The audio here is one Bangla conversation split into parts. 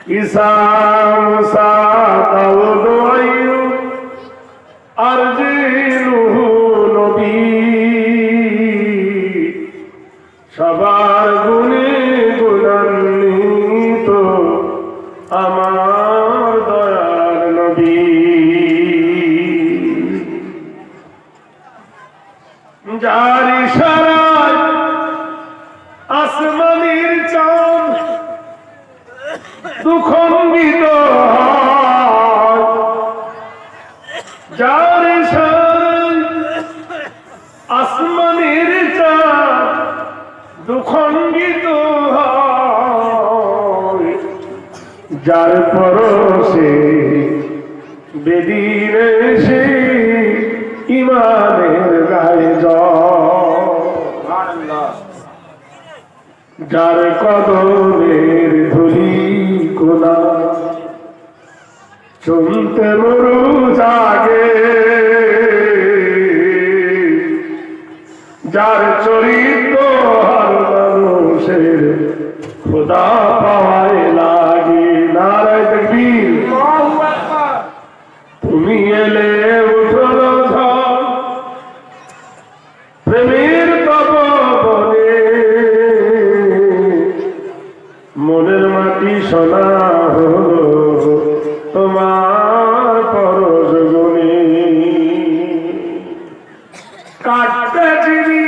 ঈসা মুসা দাউদ আইয়ুব আরজিলুহু নবী সবার গুণে গুণান্বিত আমার দয়ার নবী যার ইশারায় আসমানের চাঁদ দুঃখম্বিত হয় যার ইশারায় আসমানের চাঁদ দুঃখম্বিত হয় যার পরশে বেদির সে ইমানের গায়ে যার কদমের ধুলি কোনা চলতে মরু জাগে যার চরিত্র হর মানুষের খোদা পাওয়ায় লাগে নারায় তাকবীর তুমি এলে উঠল ঝড় প্রেমের তপবনে মনের মাটি সোনা হলো তোমার পরশ গুণে কাটতে চিনি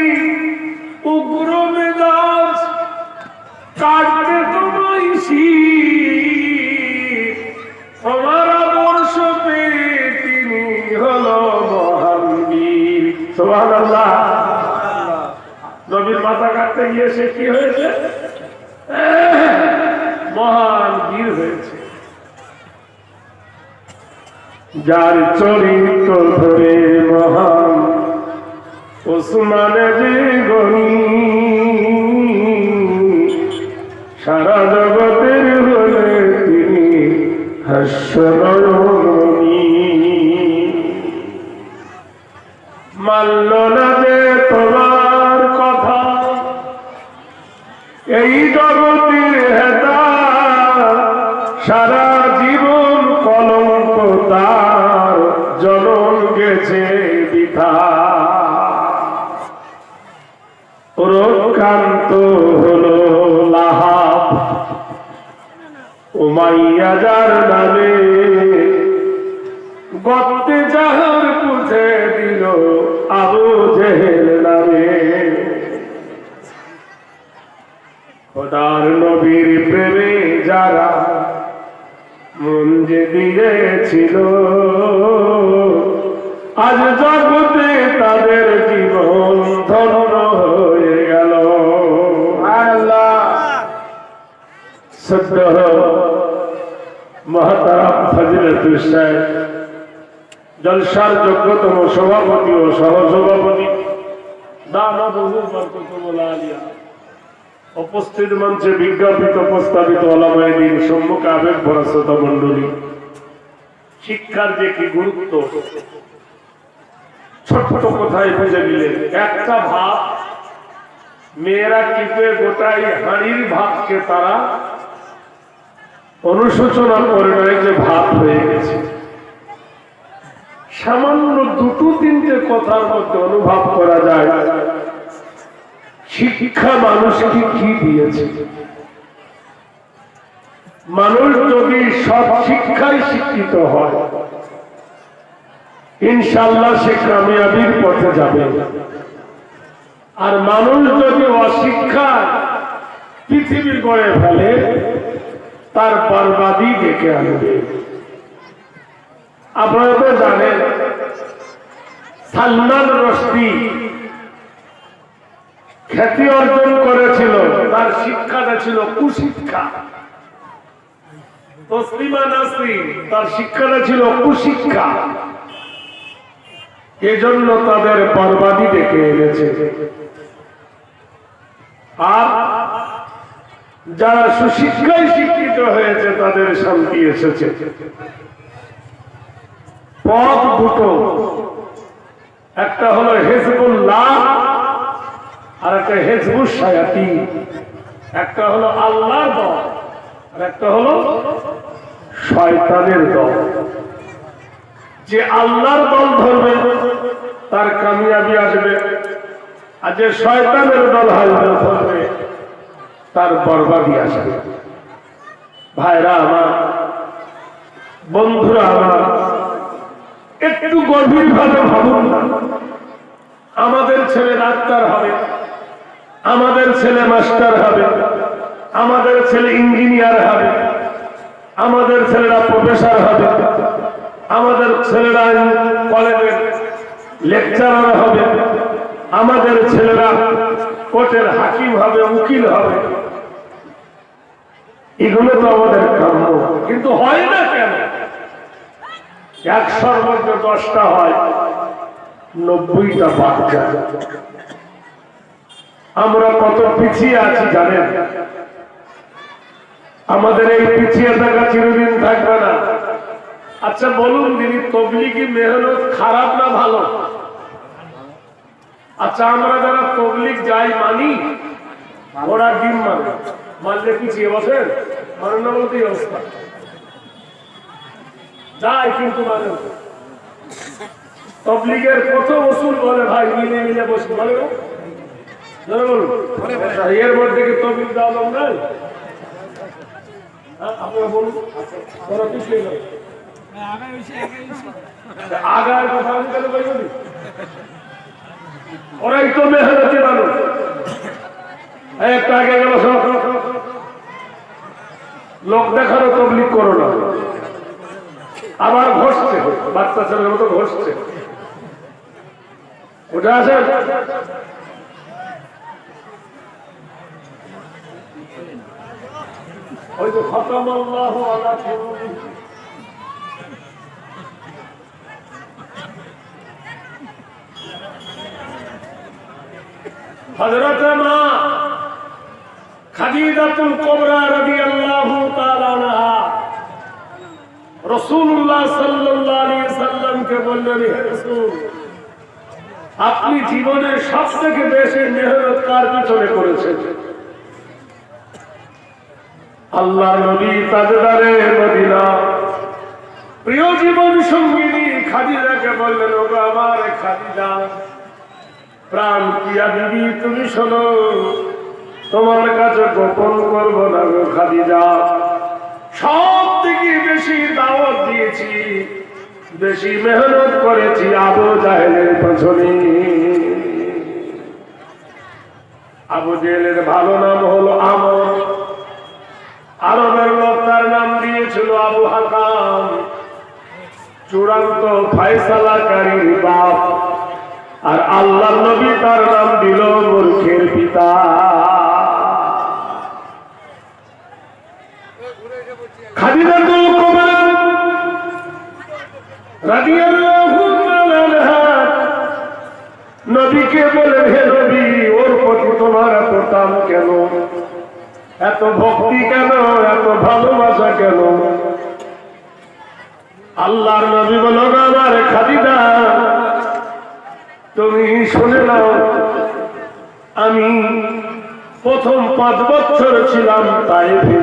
উগ্র মেজাজ কাটতে তোমায় তোমার আদর্শ পেয়ে তিনি হলো মহান বীর সুবহানাল্লাহ নবীর মাথা কাটতে গিয়ে সে কি হয়েছে মহান বীর হয়েছে যার চরিত্র ধরে মহান ওসমানে যে গনি সারা জগতের হলে তিনি হাস্যনয়নী মানল না যে তোমার কথা এই জগতের হেতা সারা জীবন কলঙ্ক তার জনম গেছে বৃথা রক্ষান্ত হলো লাহাব উমাইয়া যার নামে গর্তে জাহার পুছে দিল আবু জেহেল নামে খোদার নবীর প্রেমে যারা মন যে দিয়েছিল আজ জগতে তাদের জীবন ধন্য হয়ে গেল সত্য মহাতারাম ফজিলতুল শাইখ জলসার যোগ্যতম সভাপতি ও সহসভাপতি উপস্থিত মঞ্চে বিজ্ঞাপিত প্রস্তাবিত ওলামায়ে দ্বীন সম্মুখে আবেগ ভরা শ্রোতা মণ্ডলী শিক্ষার যে কি গুরুত্ব ছোট কোথায় বুঝে নিলেন একটা ভাত মেয়েরা টিপে গোটাই হাঁড়ির ভাতকে তারা অনুশোচনা করে নয় যে ভাত হয়ে গেছে সামান্য দুটো তিনটে কথার মধ্যে অনুভব করা যায় শিক্ষা মানুষকে কি দিয়েছে মানুষ যদি সব শিক্ষায় শিক্ষিত হয় ইনশাআল্লাহ সে কামিয়াবির পথে যাবে আর মানুষ যদি অশিক্ষা পৃথিবী গড়ে ফেলে তার বরবাদি ডেকে আনবে আপনারা তো জানেন সালমান রুশদি খ্যাতি অর্জন করেছিল তার শিক্ষাটা ছিল কুশিক্ষা তসলিমা নাসরিন তার শিক্ষাটা ছিল কুশিক্ষা এজন্য তাদের বরবাদি ডেকে এনেছে আর যারা সুশিক্ষায় শিক্ষিত হয়েছে তাদের শান্তি এসেছে পথ দুটো একটা হলো হিজবুল্লাহ আর একটা হিজবুশ শায়াতিন একটা হলো আল্লাহর দল আর একটা হলো শয়তানের দল। যে আল্লাহর দল ধরবে তার কামিয়াবি আসবে, আর যে শয়তানের দল ধরবে তার বরবাদি আসবে। ভাইরা আমার, বন্ধুরা আমার, একটু গভীর ভাবে ভাবুন না। আমাদের ছেলে ডাক্তার হবে, আমাদের ছেলে মাস্টার হবে, আমাদের ছেলে ইঞ্জিনিয়ার হবে, আমাদের ছেলেরা প্রফেসর হবে, আমাদের ছেলেরা কলেজের লেকচারার হবে, আমাদের ছেলেরা কোর্টের হাকিম হবে, উকিল হবে। এগুলো তো আমাদের কাম্য, কিন্তু হয় না কেন? 100-র মধ্যে 10টা হয়, 90টা বাদ যায়। আমরা কত পিছিয়ে আছি জানেন? আমাদের এই পিছিয়ে থাকা চিরদিন থাকবে না। আচ্ছা বলুন দিদি, তবলিগি মেহনত খারাপ না ভালো? আচ্ছা আমরা যারা তবলিগ যাই মানি, ওরা ডিম মানলে পিছিয়ে বসেন, মানে না বলতে অবস্থা যাই, কিন্তু মানে তবলিগের প্রথম ওসুল বলে ভাই মিলে মিলে বসে, বলে বলুন এর মধ্যে কি তবলিগ দেওয়া নাই? আপনারা বলুন, ওরা পিছিয়ে যাবে আগার কথা আমি কেন বলবো? ওরাই তো মেহনতি মানুষ। একটা আগে গেল লোক দেখানো তবলিগ করো না, আবার ঘষছে, বাচ্চা ছেলের মতো ঘষছে। ওটা আছে ওই তো খতমাল্লাহু আলা কুলুবিহিম। হযরত মা খাদিজাতুল কুবরা রাদিয়াল্লাহু তাআলা আনহা রাসূলুল্লাহ সাল্লাল্লাহু আলাইহি সাল্লামকে বললেন, হে রাসূল, আপনি জীবনে সবথেকে বেশি মেহনত কার পিছনে করেছেন? আল্লাহর নবী তাজদারে মদিনা প্রিয় জীবন সঙ্গিনী খাদিজাকে বললেন, ওগো আমার খাদিজা, প্রাণ প্রিয়া বিবি, তুমি শোনো, তোমার কাছে গোপন করবো না গো খাদিজা, সব থেকে বেশি দাওয়াত দিয়েছি, বেশি মেহনত করেছি আবু জাহেলের পেছনে। আবু জাহেলের ভালো নাম হলো আমর, আরবের লোক তার নাম দিয়েছিল আবু হাকাম, চূড়ান্ত ফয়সালাকারীর বাপ। আর আল্লাহ নবী তার নাম দিল মূর্খের পিতা। খাদিজাতুল কুবরা রাদিয়াল্লাহু তাআলা আনহা নবীকে বলেন, হে নবী, ওর প্রতি তোমার এত টান কেন, এত ভক্তি কেন, এত ভালোবাসা কেন? আল্লাহর নবী বলল, আমার খাদিজা, তুমি শুনে নাও, আমি প্রথম 5 বছর ছিলাম তায়েফে।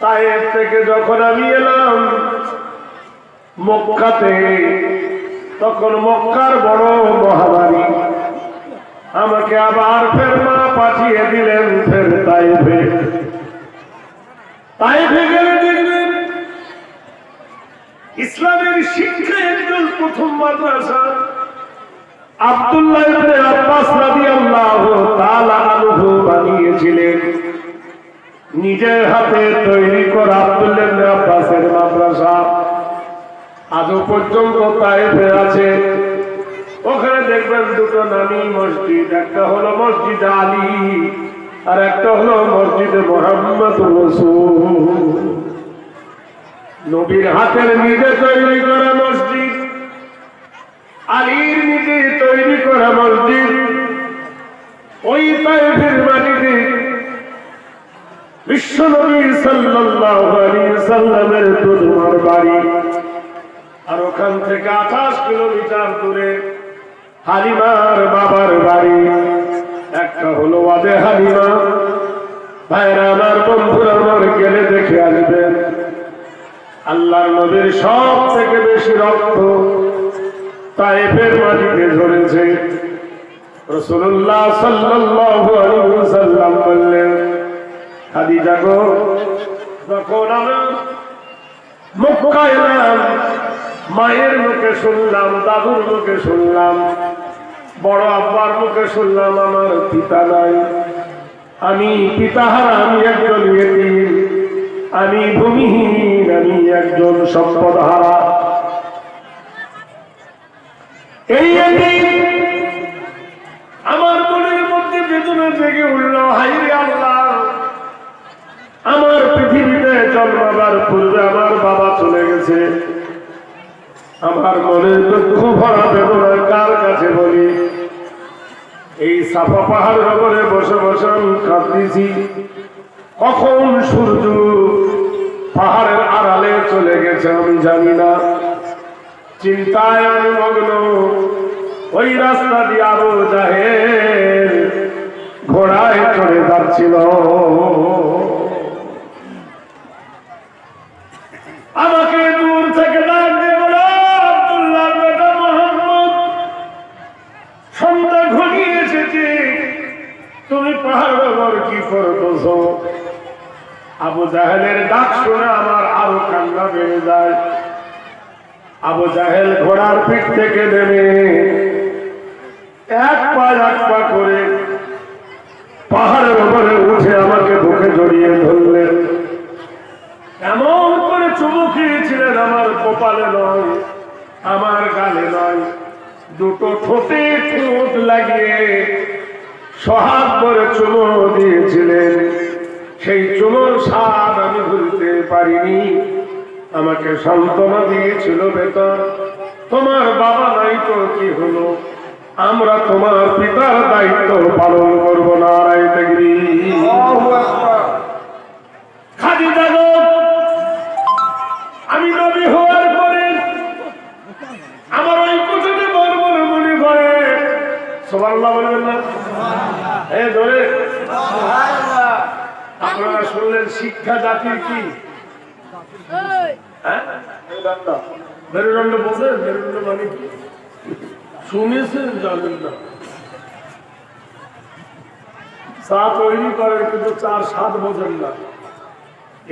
তায়েফ থেকে যখন আমি এলাম মক্কাতে, তখন মক্কার বড় মহামারী, আমাকে আবার ফের মা পাঠিয়ে দিলেন ফের তায়েফে। তায়েফে গেলে দেখবেন ইসলামের শিক্ষা একজন প্রথম মাদ্রাসা আব্দুল্লাহ ইবনে আব্বাস রাদিয়াল্লাহু তাআলা আনহু বানিয়েছিলেন। নিজের হাতে তৈরি করা আব্দুল্লাহ ইবনে আব্বাসের মাদ্রাসা আজও পর্যন্ত তায়েফে আছে। ওখানে দেখবেন 2টো নামী মসজিদ, একটা হলো মসজিদ আলী আর একটা হলো মসজিদ মুহাম্মদ রাসূল। নবীর হাতের নিজে তৈরি করা মসজিদ, আলীর নিজে তৈরি করা মসজিদ। ওই তায়েফের মাটিতে বিশ্বনবী সাল্লাল্লাহু আলাইহি সাল্লামের দুধমার বাড়ি, আর ওখান থেকে 28 কিলোমিটার দূরে হালিমার বাবার বাড়ি। একটা হলো ওয়াদে হালিমা। ভাইরা আমার, বন্ধুরা আমার, গেলে দেখে আসবেন আল্লাহর নবীর সব থেকে বেশি রক্ত তায়েফের মাটিতে ঝরেছে। রাসূলুল্লাহ সাল্লাল্লাহু আলাইহি ওয়াসাল্লাম বললেন, খাদিজা গো, যখন আমি মক্কায় এলাম, মায়ের মুখে শুনলাম, দাদুর মুখে শুনলাম, বড় আব্বার মুখে শুনলাম আমার পিতা নাই, আমি পিতাহারা, আমি একজন ইয়েতিম, আমি ভূমিহীন, আমি একজন সম্পদহারা। এই আমার মনের মধ্যে বেদনা জেগে উঠল, হায়রে আল্লাহ, আমার পৃথিবীতে জন্মাবার পূর্বে আমার বাবা চলে গেছে, আমার মনের দুঃখ ভরা বেদনা কার কাছে বলি? এই সাফা পাহাড়ের উপরে বসে বসে আমি কাঁদতেছি। কখন সূর্য পাহাড়ের আড়ালে চলে গেছে আমি জানি না, চিন্তায় আমি মগ্ন। ওই রাস্তা দিয়ে আবু জাহেল ঘোড়ায় চড়ে যাচ্ছিল, আমাকে দূর থেকে ডাক দিয়ে বলো, আব্দুল্লাহর বেটা মুহাম্মদ, সন্ধ্যা ঘনিয়ে এসেছে, তুমি পাহাড়ের উপর কি করতেছ? আবু জাহেলের ডাক শুনে আমার আরো কান্না বেড়ে যায়। আবু জাহেল ঘোড়ার পিঠ থেকে নেমে এক পা করে পাহাড়ের উপরে উঠে আমাকে বুকে জড়িয়ে ধরলেন। এমন করে চুমু খেয়েছিলেন আমার কপালে নয়, আমার গালে নয়, দুটো ঠোঁটে ঠোঁট লাগিয়ে সোহাগ করে চুমু দিয়েছিলেন। সেই চুমুর স্বাদ আমি ভুলতে পারিনি। আমাকে সান্ত্বনা দিয়েছিল, বেতন তোমার বাবা নাই তো কি হলো, আমরা তোমার পিতার দায়িত্ব পালন করবো না। খাদিজা গো, আমি নবী হওয়ার পরে আমার ওই কোথাতে বড় মনে করে, সুবহানাল্লাহ বলবেন না? এই ধরে আপনারা শুনলেন শিক্ষা জাতির কি? মেরুদণ্ড বোঝেন? মেরুদণ্ড মানে কি শুনেছেন, জানেন না? চা তৈরি করেন কিন্তু চার স্বাদ বোঝেন না।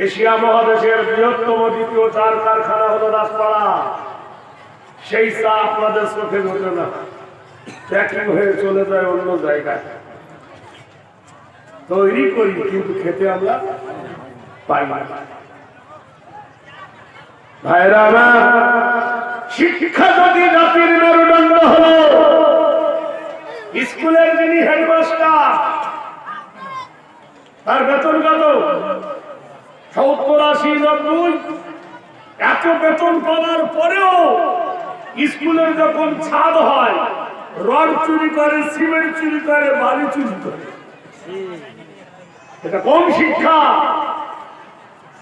এশিয়া মহাদেশের বৃহত্তম দ্বিতীয় চার কারখানা হলো রাজপাড়া। সেই চা আপনাদের চোখে ঢোকে না, প্যাকিং হয়ে চলে যায় অন্য জায়গায়। তৈরি করি কিন্তু খেতে আমরা পাই না। ভাইরা আমার, শিক্ষা যদি জাতির মেরুদণ্ড হলো, স্কুলের যিনি হেডমাস্টার, তার বেতন কত? 70, 80, 90। এত বেতন পাওয়ার পরেও স্কুলের যখন ছাদ হয়, রড চুরি করে, সিমেন্ট চুরি করে, বালি চুরি করে। এটা কোন শিক্ষা?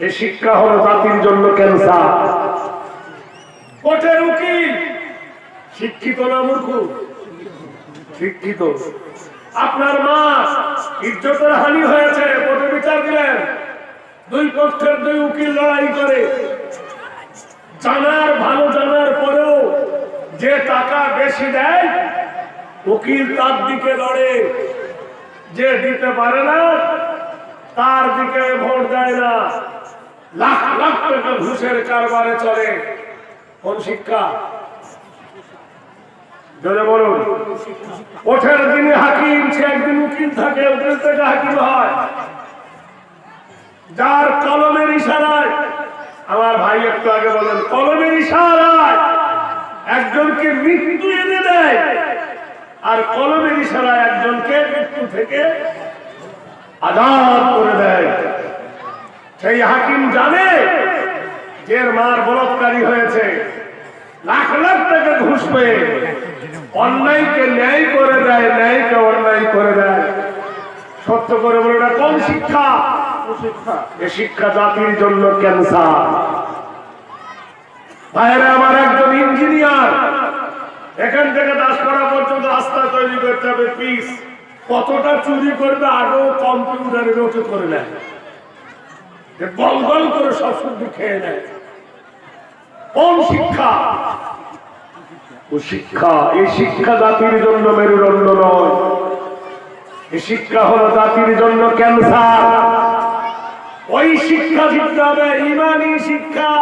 এই শিক্ষা হলো জাতির জন্য ক্যান্সার। কোর্টের উকিল শিক্ষিত না মূর্খ? শিক্ষিত। আপনার মা ইজ্জতের হানি হয়েছে, কোর্টে বিচার দিলেন, দুই পক্ষের দুই উকিল লড়াই করে, ভালো জানার পরেও যে টাকা বেশি দেয় উকিল তার দিকে লড়ে, যে দিতে পারে না তার দিকে ভোট দেয় না। লাখ লাখ টাকা ঘুষের কারবারে চলে। কোন শিক্ষা? যদি বলুন, ওঠের যিনি হাকিম সে একদিন উকিল থাকে, উকিল থেকে হাকিম হয়। যার কলমের ইশারায়, আমার ভাই একটু আগে বলেন, কলমের ইশারায় একজনকে মৃত্যু এনে দেয়, আর কলমের ইশারায় একজনকে মৃত্যু থেকে আজাদ করে দেয়। সেই হাকিম জানে যে মার বলৎকারী হয়েছে, লাখ লাখ টাকা ঘুষ পেয়ে অন্যায়কে ন্যায় করে দেয়, ন্যায়কে অন্যায় করে দেয়। সত্য করে বলে, এটা কোন শিক্ষা? এ শিক্ষা জাতির জন্য ক্যান্সার। বাইরে আমার একজন ইঞ্জিনিয়ার, এখান থেকে দাসপাড়া পর্যন্ত রাস্তা তৈরি করতে হবে, পিস কতটা চুরি করবে আগেও কম্পিউটারে নোটে করে নেয়, গল গল করে সব শুদ্ধ খেয়ে নেয়। কোন শিক্ষা? ও শিক্ষা, এই শিক্ষা জাতির জন্য মেরুদণ্ড নয়, এই শিক্ষা হলো জাতির জন্য ক্যান্সার। ওই শিক্ষা দিতে হবে ইমানি শিক্ষা,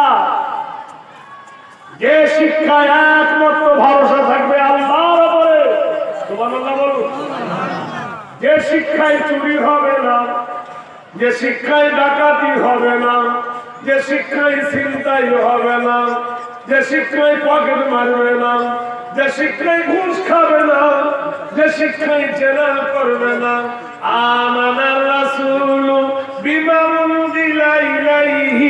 যে শিক্ষায় একমাত্র ভরসা থাকবে আল্লাহর উপরে। সুবহানাল্লাহ বলুন। যে শিক্ষায় চুরি হবে না, যে শিক্ষায় ডাকাতি হবে না, যে শিক্ষায় ছিনতাই হবে না, যে শিক্ষায় পকেট মারবে না, যে শিক্ষায় ঘুষ খাবে না, যে শিক্ষায় জেনা করবে না। আমানার রাসূল বিমা উনজিলা ইলাইহি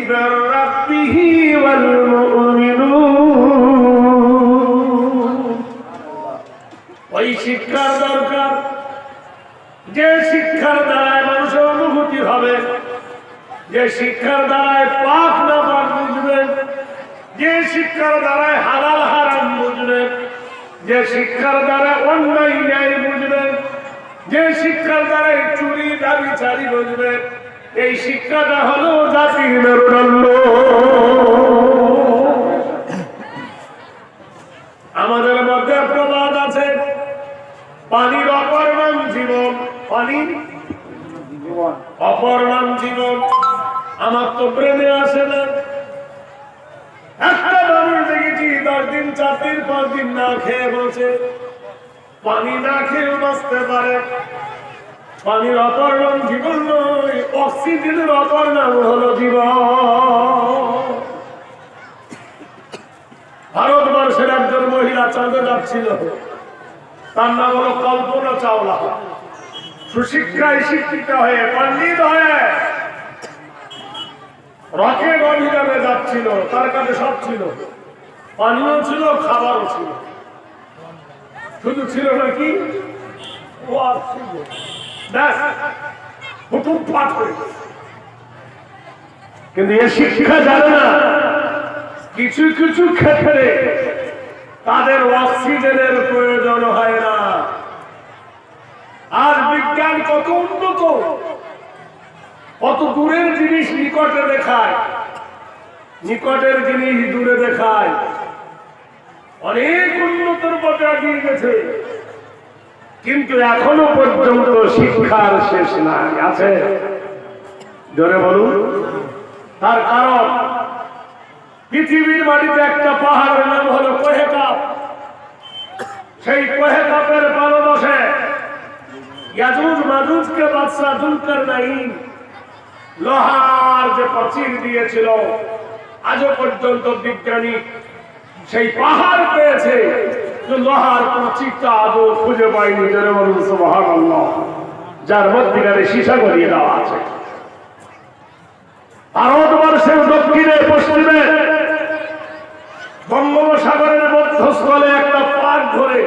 মির রাব্বিহি ওয়াল মুমিনুন। ওই শিক্ষার দরকার, যে শিক্ষার দ্বারায় মানুষের অনুভূতি হবে, যে শিক্ষার দ্বারায় পাক না পাক বুঝবে, যে শিক্ষার দ্বারায় হালাল হারাম বুঝবে, যে শিক্ষার দ্বারা অন্যায় ন্যায় বুঝবে, যে শিক্ষার দ্বারায় চুরি দাবি চারি বুঝবে, এই শিক্ষাটা হলো জাতির মেরুদণ্ড। আমাদের মধ্যে প্রবাদ আছে, পানির অপর নাম জীবন, পানির অপর নাম জীবন। আমার তো ব্রেনে আসে না। একটা মানুষ দেখেছি 10 দিন 4 দিন 5 দিন না খেয়ে বসে, পানি না খেয়েও বাঁচতে পারে। পানির অপর নাম জীবন নয়, অক্সিজেনের অপর নাম হলো জীবন। ভারতবর্ষের একজন মহিলা চাঁদে যাচ্ছিল, তার নাম হলো কল্পনা চাওলা। সুশিক্ষায় শিক্ষিতা হয়ে পণ্ডিত হয়ে রকেট অভিযানে যাচ্ছিল। তার কাছে সব ছিল, পানিও ছিল, খাবারও ছিল, শুধু ছিল নাকি কিন্তু এ শিক্ষা জানে না, কিছু কিছু ক্ষেত্রে তাদের অক্সিজেনের প্রয়োজন হয় না। আর বিজ্ঞান কত উন্নত, কত দূরের জিনিস নিকটে দেখায়, নিকটের জিনিস দূরে দেখায়, অনেক উন্নতর পথে এগিয়ে গেছে। কিন্তু এখনো পর্যন্ত শিক্ষার শেষ নাই। আছে? জোরে বলুন। তার কারণ পৃথিবীর মাটিতে একটা পাহাড়ের নাম হলো কোহেকাপ। সেই কোহেকাপের পাদদেশে ইয়াজুজ মাজুজকে বাদশা যুলকারনাইন লোহার যে প্রাচীর দিয়েছিল, আজও পর্যন্ত বিজ্ঞানী সেই পাহাড় পেয়েছে, লোহার প্রাচীরটা আজও খুঁজে পায়নি। জোরে বলুন সুবহানাল্লাহ। যার মধ্যিখানে সীসা গলিয়ে দেওয়া আছে। ভারতবর্ষের দক্ষিণে পশ্চিমে বঙ্গোপসাগরের মধ্যস্থলে একটা পাক ধরে,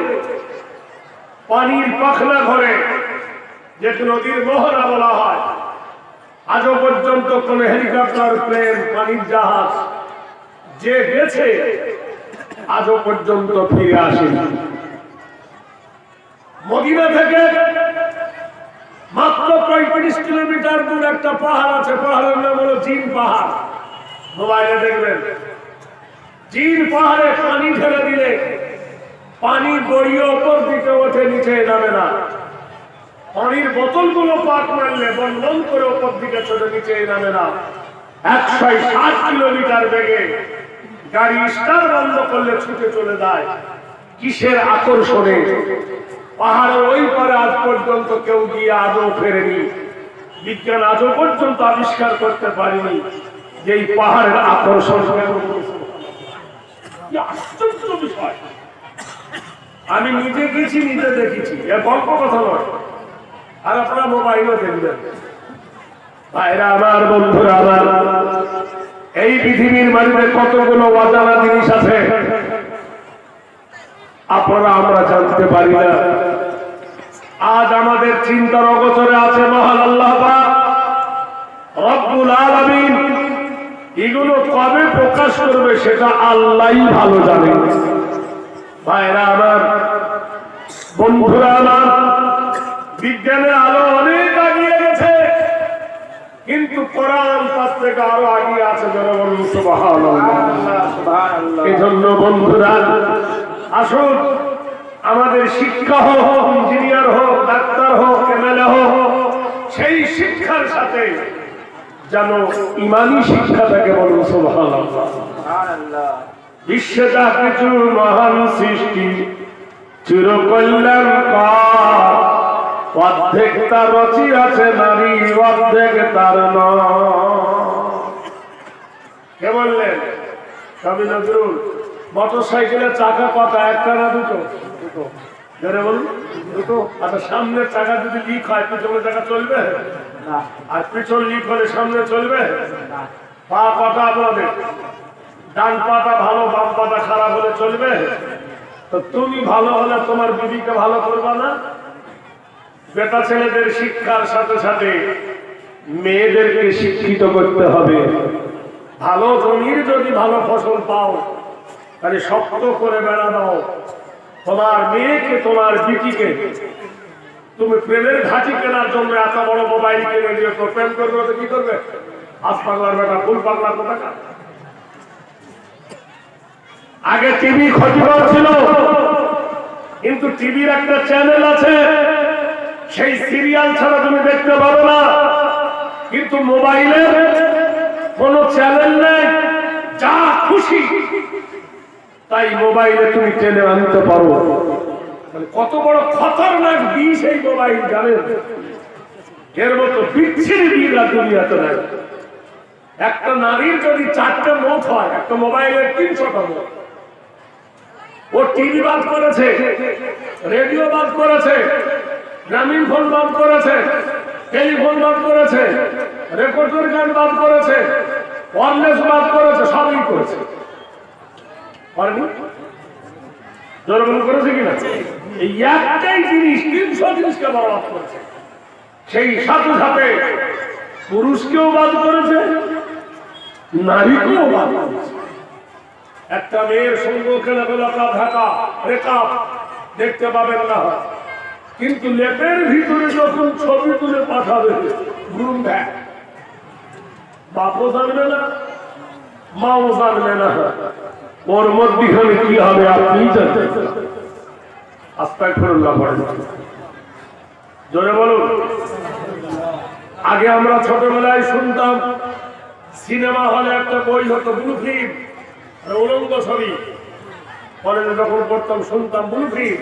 পানির পাখনা ধরে, যে নদীর মোহনা বলা হয়, আজও পর্যন্ত কোন হেলিকপ্টার, প্লেন, পানির জাহাজ যে গেছে আজও পর্যন্ত ফিরে আসেনি। মদিনা থেকে মাত্র 35 কিলোমিটার দূর একটা পাহাড় আছে, পাহাড়ের নাম হলো জিন পাহাড়। মোবাইলে দেখবেন, জিন পাহাড়ে পানি ঢেলে দিলে পানি গড়িয়ে ওপর দিকে ওঠে, নিচে নামে না। পানির বোতলগুলো পাক মারলে বন্ধন করে ওপর দিকে চলে, নিচে নামে না। 160 কিলোমিটার বেগে গাড়ি স্টার বন্ধ করলে ছুটে চলে যায়। কিসের আকর্ষণে? পাহাড়ের ওই পারে আজ পর্যন্ত কেউ গিয়ে আজও ফেরেনি। বিজ্ঞান আজও পর্যন্ত আবিষ্কার করতে পারেনি যে এই পাহাড়ের আকর্ষণ কেন। আশ্চর্য বিষয়। আমি নিজে গেছি, নিজে দেখেছি, এর গল্প কথা নয়। আর আপনারা মোবাইলও দেখবেন। ভাইরা আমার, বন্ধুরা আমার, এই পৃথিবীর মাটিতে কতগুলো অজানা জিনিস আছে আপনারা আমরা জানতে পারি না। আজ আমাদের চিন্তার অগোচরে আছে মহান আল্লাহ পাক রব্বুল আলামিন। এগুলো কবে প্রকাশ করবে সেটা আল্লাহই ভালো জানে। ভাইরা আমার, বন্ধুরা আমার, বিজ্ঞানের আলো অনেক এগিয়ে গেছে, কিন্তু কোরআন তার থেকে আরো এগিয়ে আছে। যারা বলুন সুবহানাল্লাহ। এজন্য বন্ধুরা আসুন, আমাদের শিক্ষা হোক, ইঞ্জিনিয়ার হোক, ডাক্তার হোক, এমএলএ হোক, সেই শিক্ষার সাথে যেন ইমানি শিক্ষাটাকে বলুন সুবহানাল্লাহ। বিশ্বে যা কিছু মহান সৃষ্টি চিরকল্যাণকর, অর্ধেক তার রচি আছে নারী, অর্ধেক তার কে বললেন? কবি নজরুল। মোটর সাইকেলের চাকা কটা? একটা না দুটো? ধরে বলুন দুটো। আচ্ছা, সামনের চাকা যদি লিক হয় পিছনের চাকা চলবে? আর পিছন লিক হলে সামনে চলবে? পা কটা আপনাদের? ডান পাটা ভালো, বাম পাটা খারাপ হলে চলবে? তো তুমি ভালো হলে তোমার বিবিকে ভালো করবা না? বেটা ছেলেদের শিক্ষার সাথে সাথে মেয়েদেরকে শিক্ষিত করতে হবে। ভালো জমির যদি ভালো ফসল পাও তাহলে শক্ত করে বেড়া দাও। তোমার মেয়েকে, তোমার বিটিকে তুমি প্রেমের ঘাঁটি কেনার জন্য এত বড় মোবাইল কিনে দিয়ে তো প্রেম করবে, তো কি করবে? আজ পাগলার বেটা, ফুল পাগলার কোথাকার। আগে টিভি ক্ষতিকর ছিল, কিন্তু টিভির একটা চ্যানেল আছে, সেই সিরিয়াল ছাড়া তুমি দেখতে পারো না। কিন্তু মোবাইলে কোনো চ্যানেল নেই, যা খুশি তাই মোবাইলে তুমি টেনে আনতে পারো। কত বড় খতরনাক বিষ এই মোবাইল, জানেন? এর মতো বিচ্ছিরি বিষ দুনিয়াতে নাই। একটা নারীর যদি 4টে মত হয়, একটা মোবাইলের 300টা মত। ও টিভি বাদ করেছে, রেডিও বাদ করেছে, গ্রামীণ ফোন বাদ করেছে, টেলিফোন বাদ করেছে, রেকর্ডের গান বাদ করেছে, ওয়্যারলেস বাদ করেছে, সবই করেছে। জনগণ করেছে কিনা? এই একটাই জিনিস 300 জিনিসকে বরবাদ করেছে। সেই সাথে সাথে পুরুষকেও বাদ করেছে, নারীকেও বাদ করেছে। একটা মেয়ের সঙ্গে খেলাধুলা ঢাকা রেখাপ দেখতে পাবেন না, কিন্তু লেপের ভিতরে যখন ছবি তুলে পাঠাবে গ্রুম ব্যাগ, বাপও জানবে না, মাও জানবে না, ওর মধ্যখানে কি হবে আপনি জানেন। আস্তাগফিরুল্লাহ পড়েন, জোরে বলুন। আগে আমরা ছোটবেলায় শুনতাম সিনেমা হলে একটা বই হতো ব্লু ফিল্ম, উলঙ্গ ছবি। কলেজে যখন পড়তাম শুনতাম ব্লু ফিল্ম,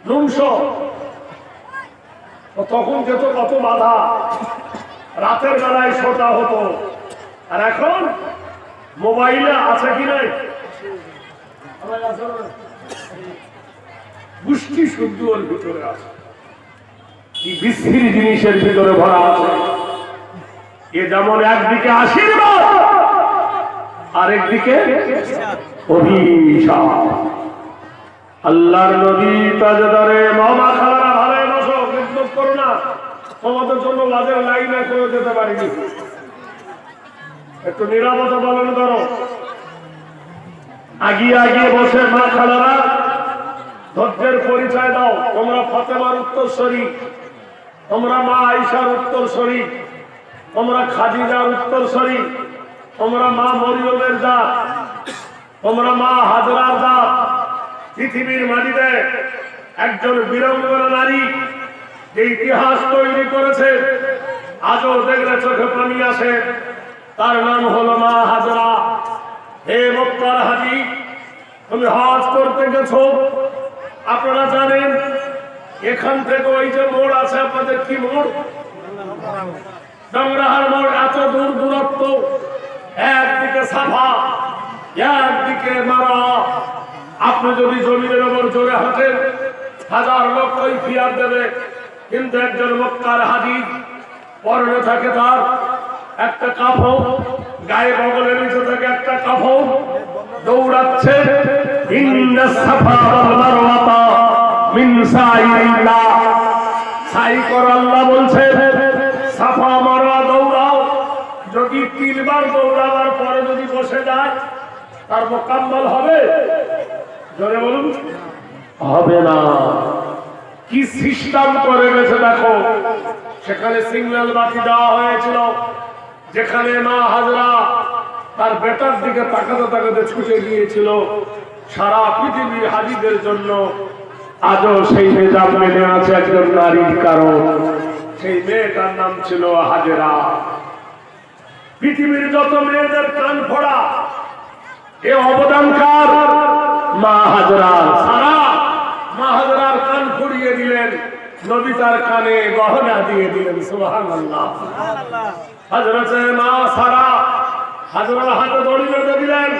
নুনশো। তখন যেত কত বাধা, রাতের বেলায় শোটা হতো। আর এখন মোবাইলে আছে কি নাই? গোষ্ঠী শুদ্ধ ওর ভিতরে আছে, কি বিশ্রী জিনিসের ভিতরে ভরা আছে। এ যেমন একদিকে আশীর্বাদ, আরেকদিকে অভিশাপ। আল্লাহর নবী তাজদারে মামা খালারা ভালো বসো, বিদ্যুৎ করো না, তোমাদের জন্য লাজের লাইনে করে যেতে পারিনি, একটু নিরাপত্তা পালন করো। আগিয়ে আগিয়ে বসে মা খালারা ধৈর্যের পরিচয় দাও। তোমরা ফাতেমার উত্তরসূরি, তোমরা মা আয়েশার উত্তরসূরি, তোমরা খাদিজার উত্তরসূরি, তোমরা মা মরিয়মের জাত, তোমরা মা হাজরার জাত। পৃথিবীর মাটিতে একজন বীরাঙ্গনা নারী যে ইতিহাস তৈরি করেছে, আজও দেখলে চোখে পানি আসে, তার নাম হলো মা হাজরা। হে মক্কার হাজী, তুমি হজ করতে গেছো, আপনারা জানেন এখান থেকে ওই যে মোড় আছে, আপনাদের কি মোড়? ডাংরাহার মোড়। এত দূর দূরত্ব, একদিকে সাফা, একদিকে মারা। আপনি যদি জমিনের ওপর জোরে হাঁটেন, হাজার লোক ওই ফিয়ার দেবে, কিন্তু একজন মক্কার হাজী পরনে থাকে তার একটা কাফন, গায়ে বগলের নিচে থাকে একটা কাফন, দৌড়াচ্ছে। ইন্না সাফা ওয়াল মারওয়াতা মিন সাইয়িল্লাহ, সাই করো আল্লাহ বলছে। সাফা মারওয়া দৌড়াও, যদি 3 বার দৌড়াবার পরে যদি বসে যায় তার মোকাম্মল হবে? জোরে বলুন, হবে না। কি সিস্টেম করে গেছে দেখো। সেখানে সিগন্যাল বাতি দেওয়া হয়েছিল, যেখানে মা হাজরা তার তার বেটার দিকে তাকাতে তাকাতে ছুটে গিয়েছিল সারা পৃথিবীর হাজিদের জন্য। আজও সেই নিজাম মেনে আছে একজন নারীর কারণ, সেই মেয়েটার নাম ছিল হাজেরা। পৃথিবীর যত মেয়েদের কান ফোড়া এ অবদানকার মা হাজেরা। সারা মা হাজেরার কান ফুরিয়ে দিলেন, নবী তার কানে গহনা দিয়ে দিলেন। সুবহানাল্লাহ। হযরতে মা সারা হাজেরার হাতে দড়ি বেঁধে দিলেন,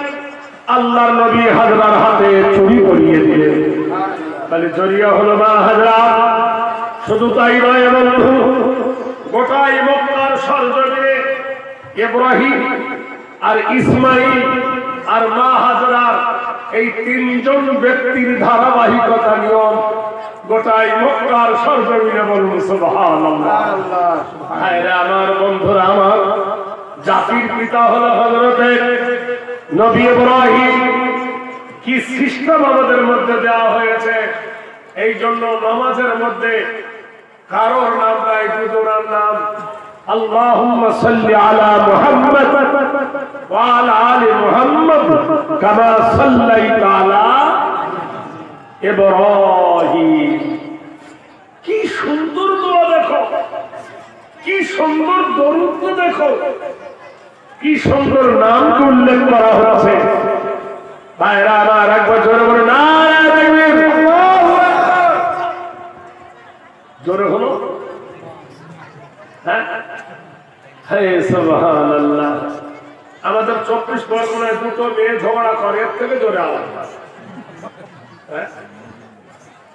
আল্লাহর নবী হাজেরার হাতে চুড়ি পরিয়ে দিলেন। তাহলে জড়িয়ে হলো মা হাজেরা। শুধু তাই নয় বন্ধু, গোটাই মক্কার সরজমিনে ইব্রাহিম আর ইসমাইল আর মা হাজেরার এই তিনজন ব্যক্তির ধারাবাহিকতা নিয়ম গোটাই মক্কার সরজমিনে বলুন সুবহানাল্লাহ। আমার বন্ধুরা, আমার জাতির পিতা হলো হযরতে নবী ইব্রাহিম। কি সিস্টেম আমাদের মধ্যে দেওয়া হয়েছে, এই জন্য নামাজের মধ্যে কারোর নাম নাই, দুজনের নাম আল্লাহুম্মা সাল্লি আলা মুহাম্মাদ ওয়া আলা আলি মুহাম্মাদ কামা সাল্লাইতা আলা ইব্রাহিম। কি সুন্দর দোয়া দেখো, কি সুন্দর দরুদ দেখো, কি সুন্দর নামকে উল্লেখ করা হচ্ছে। ভাইরা আমার, একবার জোরে বলে নারায়ে তাকবীর, আল্লাহু আকবার। জোরে হলো? হ্যাঁ, হে সুবহানাল্লাহ। আমাদের 24 পরগনায় দুটো মেয়ে ঝগড়া করে, এর থেকে জোরে আওয়াজ।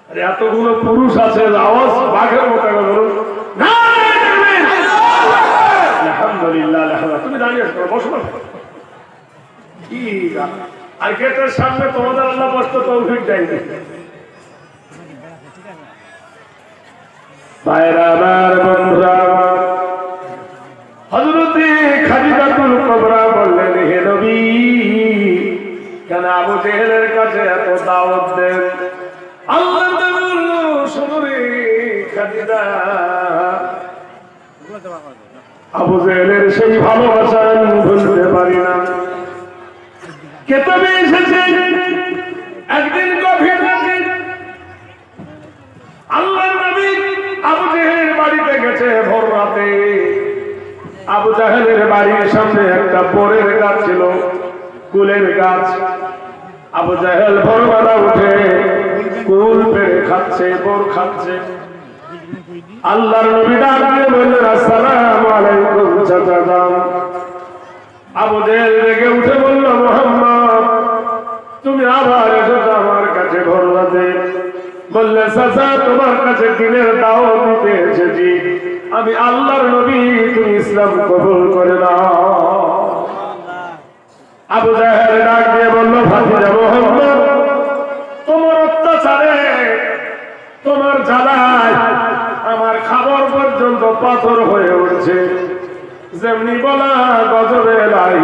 আরে এতগুলো পুরুষ আছে, আওয়াজ বাঘের মতো বলুন নারায়ে তাকবীর, আলহামদুলিল্লাহ, আলহামদুলিল্লাহ। তুমি দাঁড়িয়ে আছো, বসো না। ঠিক আছে, আর গেটের সামনে তোমাদের আল্লাহ বসতে তৌফিক দেয়নি। ভাইরা আমার, বন্ধুরা, হযরতে খাদিজাতুল কুবরা বললেন, হে নবী, কেন আবু জেহেলের কাছে এত দাওয়াত দেন? আল্লাহ বলল, শোনো রে খাদিজা, আবু জেহেলের সেই ভালোবাসা আমি ভুলতে পারি না। কেতাবে এসেছে, একদিন গভীর রাতে আল্লাহর নবী আবু জেহেলের বাড়িতে গেছে। ভোর রাতে আবু জাহেলের বাড়ির সামনে একটা বোরের গাছ ছিল, কুলের গাছ। আবু জাহেল ভোরবেলা উঠে কুল পেড়ে খাচ্ছে, বোর খাচ্ছে। আল্লাহর নবী ডাক দিয়ে বললেন, আসসালামু আলাইকুম চাচা। আবু জেহেল রেগে উঠে বলল, মুহাম্মদ, তুমি আবার এসেছো আমার কাছে ভোর রাতে? বললে, চাচা, তোমার কাছে দিনের দাওয়াত দিতে এসেছি। আমি আল্লাহর নবী, তুমি ইসলাম কবুল করে নাও। আবু জাহেল ডাক দিয়ে বলল, ভাতিজা মুহাম্মদ, তোমার অত্যাচারে, তোমার জ্বালায় আমার খাবার পর্যন্ত পাথর হয়ে উঠছে। যেমনি বলা গজবে লাই,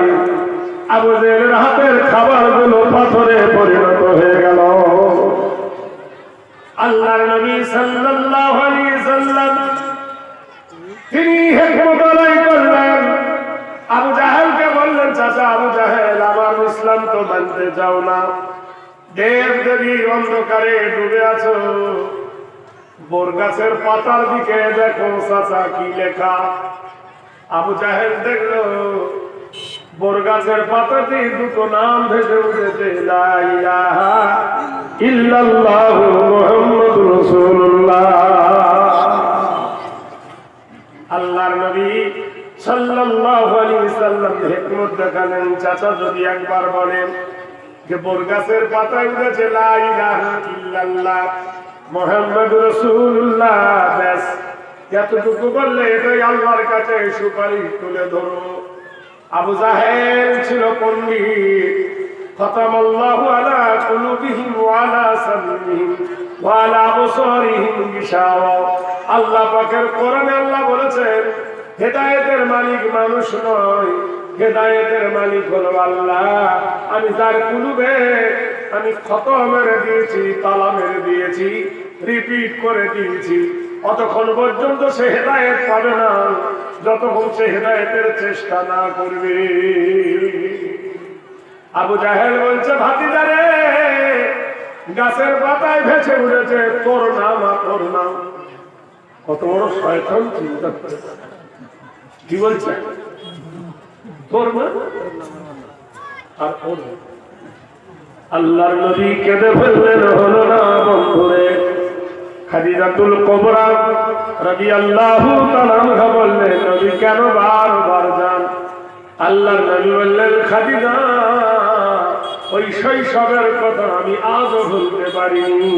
আবু জেহেলের হাতের খাবারগুলো পাথরে পরিণত হয়ে গেল। আল্লাহর নবী সাল্লাল্লাহু আলাইহি সাল্লাম তিনি হিকমত আদায় করলেন। আবু জাহেলকে বললেন, চাচা আবু জাহেল, আমার ইসলাম তো মানতে চাও না, দেব দেবীর অন্ধকারে ডুবে আছো। বোর গাছের পাতার দিকে দেখো চাচা, কি লেখা? আবু জাহেল দেখলো বোর গাছের পাতাতে দুটো নাম ভেসে উঠেছে, লা ইলাহা ইল্লাল্লাহু মুহাম্মাদুর রাসূলুল্লাহ। আল্লাহর নবী সাল্লাল্লাহু আলাইহি সাল্লাম হিকমত দেখালেন, চাচা যদি একবার বলেন যে বোর গাছের পাতায় উঠেছে লা ইলাহা ইল্লাল্লাহ মুহাম্মাদুর রাসূলুল্লাহ, ব্যাস এতটুকু বললে এটাই আল্লাহর কাছে সুপারিশ তুলে ধরো। আবু জাহেল ছিল পণ্ডিত। খতামাল্লাহু আলা কুলুবিহিম ওয়া আলা সামইহিম ওয়া আলা আবসারিহিম গিশাওয়া। আল্লাহ পাকের কোরআনে আল্লাহ বলেছেন, হেদায়েতের মালিক মানুষ নয়, হেদায়েতের মালিক হলো আল্লাহ। আমি যার কুলুবে আমি খতম মেরে দিয়েছি, তালা মেরে দিয়েছি, রিপিট করে দিয়েছি, অতক্ষণ পর্যন্ত সে হেদায়েত পাবে না যতক্ষণ সে হেদায়েতের চেষ্টা না করবে। আবু জাহেল বলছে ভাতিজা রে, গাছের পাতায় ভেসে উঠেছে তোর নাম আর তোর নাম। কত বড় শয়তান চিন্তা করে। কি বলছে? তোর নাম আর ওর। আল্লাহর নবী কেঁদে ফেললেন, হলো না বন্ধুরে। খাদিজাতুল কুবরা রাদিয়াল্লাহু তাআলা আনহা বললেন, নবী কেন বারবার যান? আল্লাহর নবী বললেন, খাদিজা ওই শৈশবের কথা আমি আজও ভুলতে পারিনি।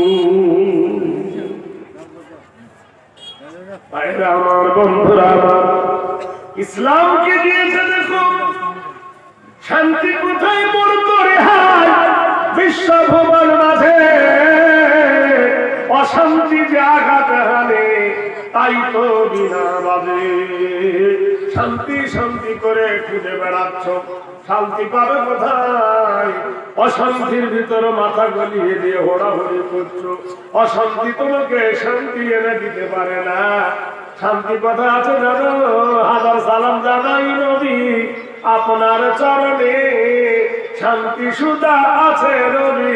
আমার বন্ধুরা, আমার ইসলামকে দিয়েছে দেখো শান্তি কোথায় পড়তো রেহাই। বিশ্ব ভুবন মাঝে অশান্তি যে আঘাত হানে, তাই তো বিনা বাজে। শান্তি শান্তি করে খুঁজে বেড়াচ্ছ, শান্তি পাবে কোথায়? অশান্তির ভিতরে মাথা গলিয়ে দিয়ে হোড়াহুড়ি করছো। অশান্তি তোমাকে শান্তি এনে দিতে পারে না। শান্তি কথা আছে জানো? হাজার সালাম জানাই নবী আপনার চরণে, শান্তি সুধা আছে নবী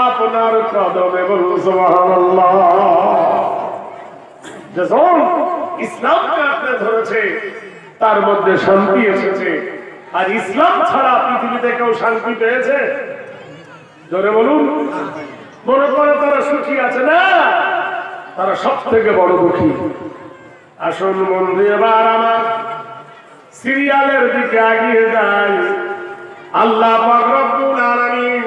আপনার কদমে। বলুন সুবহানাল্লাহ। যখন ইসলামকে আপনি ধরেছে তার মধ্যে শান্তি এসেছে। আর ইসলাম ছাড়া পৃথিবীতে কেউ শান্তি পেয়েছে? জোরে বলুন। মনে করে তারা সুখী আছে? না, তারা সব থেকে বড় দুঃখী। আসুন বন্ধু, এবার আমার সিরিয়ালের দিকে এগিয়ে যায়। আল্লাহ পাক রব্বুল আলামিন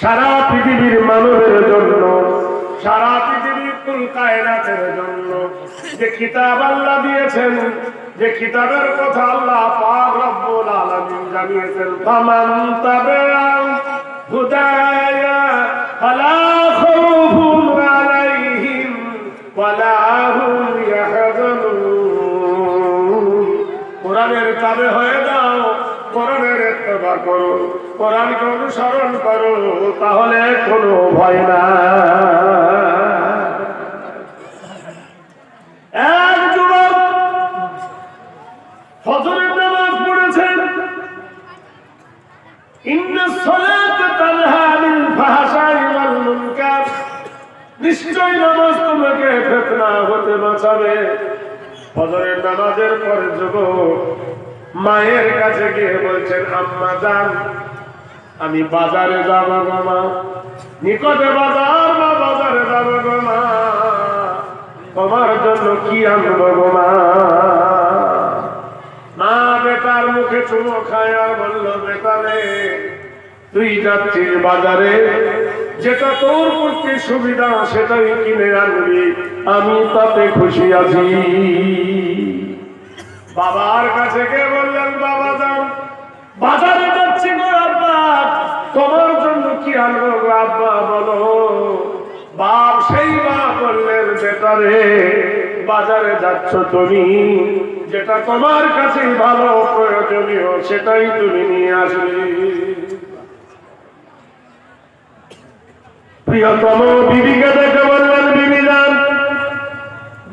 সারা পৃথিবীর মানবের জন্য, সারা পৃথিবীর কুল কায়নাতের জন্য যে কিতাব আল্লাহ দিয়েছেন, যে কিতাবের কথা আল্লাহ পাক রব্বুল আলামিন জানিয়েছেন, ফামান তাবিআ হুদায়া ফালা খাউফুন আলাইহিম ওয়ালা হুম ইয়াহজানুন। কোরআনের তাবে হয়ে যাও, কোরআনের ইত্তেবা করো, কোরআনকে অনুসরণ করো, তাহলে কোনো ভয় না। এক যুবক ফজরের নামাজ পড়েছেন, ইন্নাস সালাতা তানহা আনিল ফাহশাই ওয়াল মুনকার, নিশ্চয় নামাজ তোমাকে ফিতনা হতে বাঁচাবে। ফজরের নামাজের পরে যুবক মায়ের কাছে গিয়ে বলছেন, আম্মা জান আমি বাজারে যাব গো মা, নিকটে বাজার বা বাজারে যাব গো মা, তোমার জন্য কি আনবো গো মা? মা বেটার মুখে চুমো খায় আর বলল, বেটা রে তুই যাচ্ছিস বাজারে, যেটা তোর করতে সুবিধা সেটাই কিনে আনবি, আমি তাতে খুশি আছি। বাবার কাছে গিয়ে বললেন, বাবা যান বাজারে যাচ্ছি গো আব্বা, তোমার জন্য কি আনবো গো আব্বা বলো? বাপ সেই বাপ বললেন, বেটা রে বাজারে যাচ্ছ তুমি, যেটা তোমার কাছে ভালো প্রয়োজনীয় সেটাই তুমি নিয়ে আসবে। প্রিয়তম বিবিকে দেখে বললেন, বিবি যান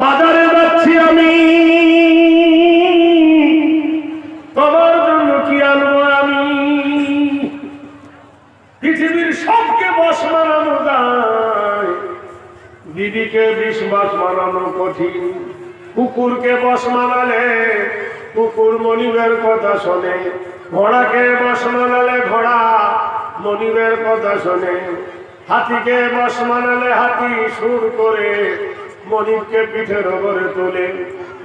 বাজারে যাচ্ছি আমি, তোমার জন্য কি আনবো আমি? পৃথিবীর সবকে বশ মানানো যায়, বিবিকে বিশ্বাস মানানো কঠিন। কুকুরকে বশ মানালে কুকুর মনিবের কথা শোনে, ঘোড়াকে বশ মানালে ঘোড়া মনিবের কথা শোনে, হাতিকে বশ মানালে হাতি সুর করে মনিবকে পিঠের ওপরে তোলে,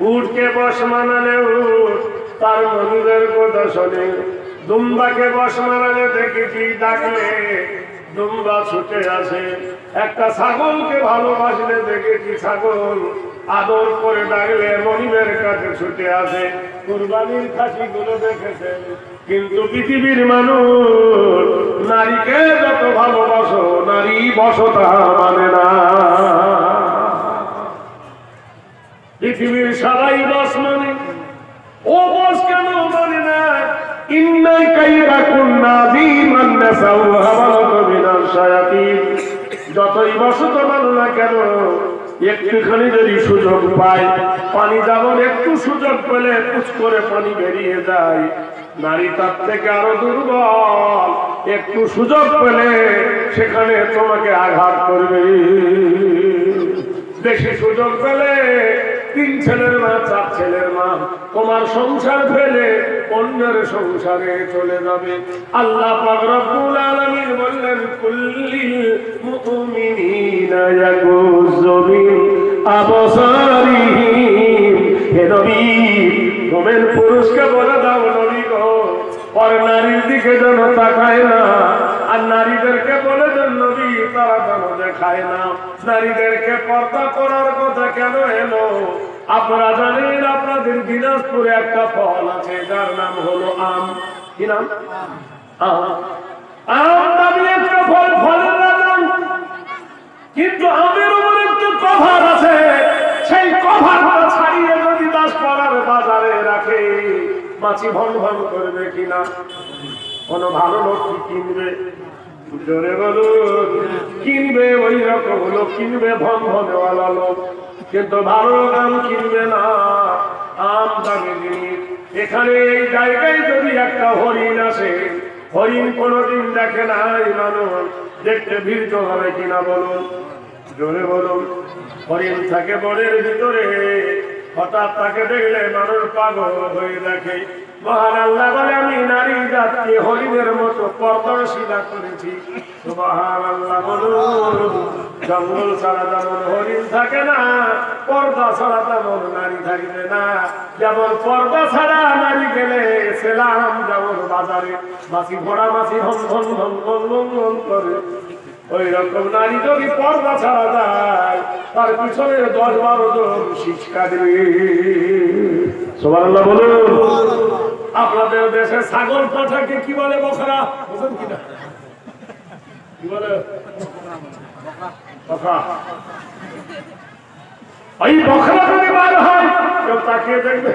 উটকে বশ মানালে উট তার মনিবের কথা শোনে, দুম্বাকে বশ মানালে দেখেছি ডাকলে দুম্বা ছুটে আসে, একটা ছাগলকে ভালোবাসলে দেখেছি ছাগল আদর করে ডাকলে মনিবের কাছে ছুটে আসে। কুরবানির খাসিগুলো দেখেছেন, কিন্তু পৃথিবীর মানুষ নারীকে যত ভালোবাসো নারী বশতা মানে না। পৃথিবীর সবাই বস মানে, ও বস কেন মানে না? ইন্নাই কাইরা কুন্না বিমান নাসাউ হাওয়ালাতু মিনাশ শায়াতিন, যতই বসত মানো না কেন একটুখানি যদি সুযোগ পায়, পানি যেমন একটু সুযোগ পেলে পুছ করে পানি বেরিয়ে যায়, নারী তার থেকে আরো দুর্বল, একটু সুযোগ পেলে সেখানে তোমাকে আঘাত করবে। বেশি সুযোগ পেলে 3 ছেলের মা 4 ছেলের মা তোমার সংসার ফেলে অন্যের সংসারে চলে যাবে। আল্লাহ পাক রব্বুল আলামিন বললেন, কুল্লিল মুমিনিনা ইয়াগুযু মিন আবসারিহিম। হে নবী, মোমেন পুরুষকে বলে দাও, নবী গো, আর নারীর দিকে যেন তাকায় না। আর নারীদেরকে বলে দেন, নবী, তারা যেন দেখায় না। নারীদেরকে পর্দা করার কথা কেন এলো? আপনারা জানেন, আপনাদের দিনাজপুরে একটা ফল আছে যার নাম হলো আম। কি নাম? আম নামে একটা ফল, ফলের নাম। কিন্তু আমের উপর একটু কভার আছে। সেই কভারটা ছাড়িয়ে যদি 10 টাকার বাজারে রাখে, মাছি ভন ভন করবে কিনা? কোন ভালো লোক কি কিনবে? জোরে বলুন, কিনবে। ওই রকম লোক কিনবে, ভন ভনওয়ালা লোক। কিন্তু ভালো আম কিনবে না। আম দামি জিনিস। এখানে এই জায়গায় যদি একটা হরিণ আসে, হরিণ কোনোদিন দেখে নাই মানুষ, দেখতে ভিড় হবে কিনা বলুন? জোরে বলুন। হরিণ থাকে বনের ভিতরে, হঠাৎ তাকে দেখলে মানুষ পাগল হয়ে দেখে। মহান আল্লাহ বলে, আমি নারী জাতকে হরিণের মতো পর্দাশীলা করেছি। সুবহানাল্লাহ বলুন। জঙ্গল ছাড়া যেমন হরিণ থাকে না, পর্দা ছাড়া তেমন নারী থাকবে না। যেমন পর্দা ছাড়া নারী গেলে সেলাম যেমন বাজারে মাছি ঘোড়া মাছি হন হন হন হন হন হন করে, ওই রকম নারী যদি পর্দা ছাড়া যায়, তার পিছনে 10-12 জন শিক্ষা দেবে। সুবহানাল্লাহ বলুন। আপনাদের দেশে ছাগল পাঠাকে কি বলে? বকরা। বুঝেন কিনা? কি বলে? বকরা। ওই বকরা যদি বার হয়, কেউ তাকিয়ে দেখবে।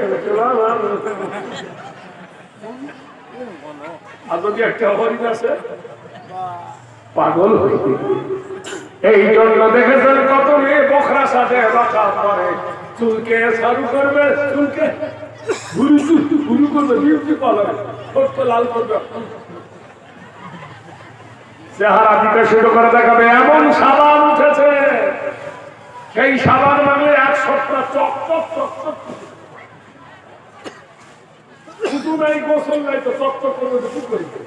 আর যদি একটা হরিণ আছে, পাগল হইতে। এই জন্য দেখেছেন কত মেয়ে বকরা সাথে বাঁচা করে, চুলকে সারু করবে, চুলকে শুরু করবে, বিউটি পার্লার ছোট্ট লাল করবে, চেহারা দিতে শুরু করে দেখাবে। এমন সাবান উঠেছে, সেই সাবান মানে 1 সপ্তাহ চক চক চক চক, শুধু নাই গোসল নাই তো চক চক করবে। কি করবে?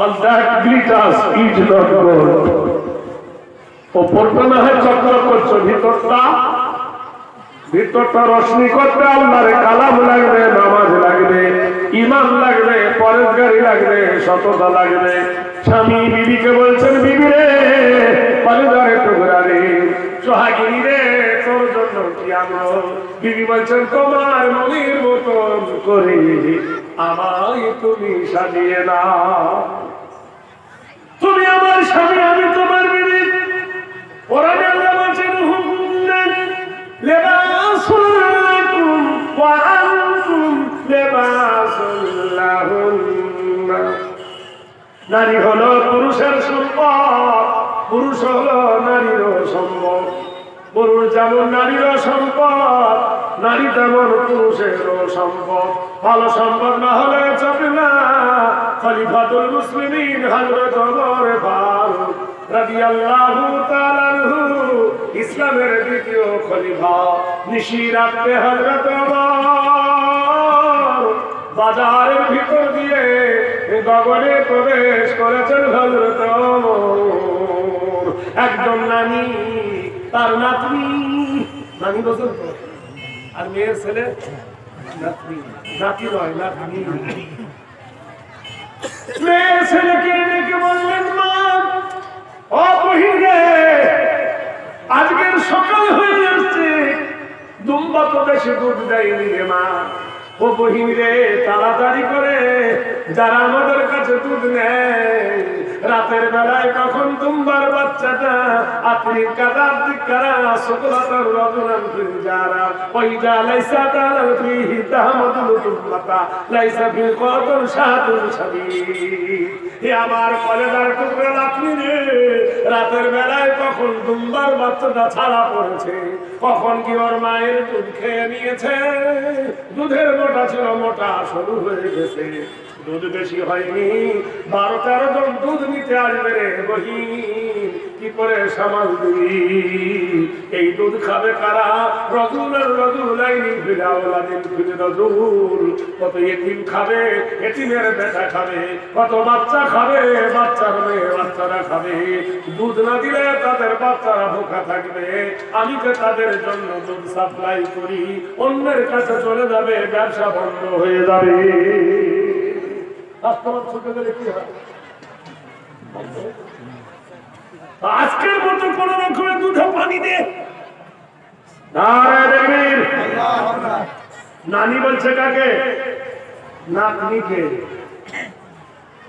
All that glitters is not gold. ওপরটা না হয় চকচক করছো, ভিতরটা রোশনি করতে আল্লাহর কালাম লাগবে, নামাজ লাগবে, ঈমান লাগবে, পরেশগারি লাগবে, সততা লাগবে। স্বামী বিবিকে বলছেন, বিবি রে, পরেশগারে টুকরা রে, সোহাগিনী রে, তোর জন্য কি আনবো? বিবি বলছেন, তোমার মনের মতন করে আমায় তুমি সাজিয়ে নাও। তুমি আমার স্বামী, আমি তোমার বিবি। কোরআনে আল্লাহ বলেছেন, হুন্না লিবাসুল লাকুম ওয়া আনতুম লিবাসুল লাহুন্না। নারী হলো পুরুষের সম্পদ, পুরুষ হলো নারীর সম্পদ। পুরুষ যেমন নারীর সম্পদ, নারী তেমন পুরুষের সম্পদ। ভালো সম্পদ না হলে চলবে না। খলিফাতুল মুসলিমিন হযরত ওমর ফারুক রাদিয়াল্লাহু তাআলা আনহু, ইসলামের দ্বিতীয় খলিফা, নিশি রাতে হযরত ওমর বাজারের ভিতর দিয়ে গগনে প্রবেশ করেছেন। হযরত ওমর একজন নানি, তার নাতনি, নানি বলছেন তো, আর মেয়ের ছেলে নাতনি, নাতি নয় নাতনি। মেয়ের ছেলেকে ডেকে বললেন, মা, ও বহিন রে, আজকের সকাল হয়ে যাচ্ছে, দুম্বা তো বেশি দুধ দেয়নি রে মা। ও বহিন রে, তাড়াতাড়ি করে যারা আমাদের কাছে দুধ নেয় রাতের বেলায় কখন দুম্বার বাচ্চাটা আপনি কাদার দিকারা শুকলাতার রাজুলান ফিজারা ওইজা লাইসা তালাল ফিহি তাহমাদুল তুম্মাতা লাইসা ফিল কদর শাতুল শাবীর। হে আমার কলেজার টুকরা আপনি রে, রাতের বেলায় কখন দুম্বার বাচ্চাটা ছাড়া পড়েছে, কখন কি ওর মায়ের দুধ খেয়ে নিয়েছে, দুধের মোটা ছিল মোটা শুরু হয়ে গেছে, দুধ বেশি হয়নি, 12-13 জন দুধ নিতে আসবে রে বহিন, কি করে সামাল দিবি? এই দুধ খাবে কারা? রজুলের রজুলাইনি ফিরাউলাদিন ফিরে রজুল। কত এতিম খাবে, এতিমের বেটা খাবে, কত বাচ্চা খাবে, বাচ্চার মেয়ে বাচ্চারা খাবে। দুধ না দিলে তাদের বাচ্চারা ভোকা থাকবে। আমি যে তাদের জন্য দুধ সাপ্লাই করি, অন্যের কাছে চলে যাবে, ব্যবসা বন্ধ হয়ে যাবে। আজকের মতো কোন রকমের দুধে পানি দে। নানি বলছে কাকে? নাতনিকে।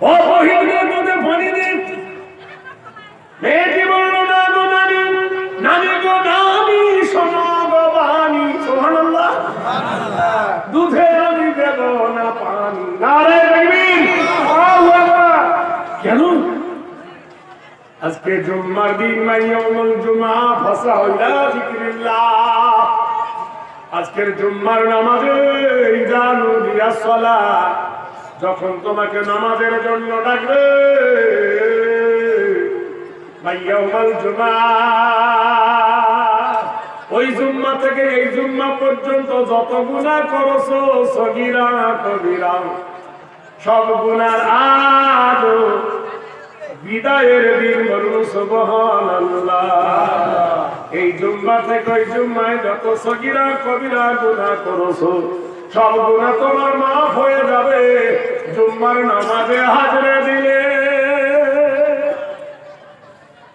ও বহিনে দুধে পানি দে। মেয়েটি বলল না গো নানি, নানি গো নানি শোনো গো বাণী, সুবহানাল্লাহ, দুধে আমি দেব না পানি। নারে তাকবীর, আল্লাহু আকবার। কেন? আজকে জুম্মার দিন, মাইয়াউমুল জুমআ ফাসাউলা যিকরিল্লাহ। আজকের জুম্মার নামাজে ইযা নুদিয়াস সালাত, যখন তোমাকে নামাজের জন্য ডাকবে, মাইয়াউমুল জুমআ, ওই জুম্মা থেকে এই জুম্মা পর্যন্ত যত গুনাহ করেছো, সগীরা কবিরা, সব গুনার আজ বিদায়ের দিন বলুন সুবহানাল্লাহ। এই জুম্মা থেকে ওই জুম্মায় যত সগীরা কবিরা গুনাহ করেছো, সব গুনাহ তোমার মাফ হয়ে যাবে জুম্মার নামাজে হাজরে দিলে।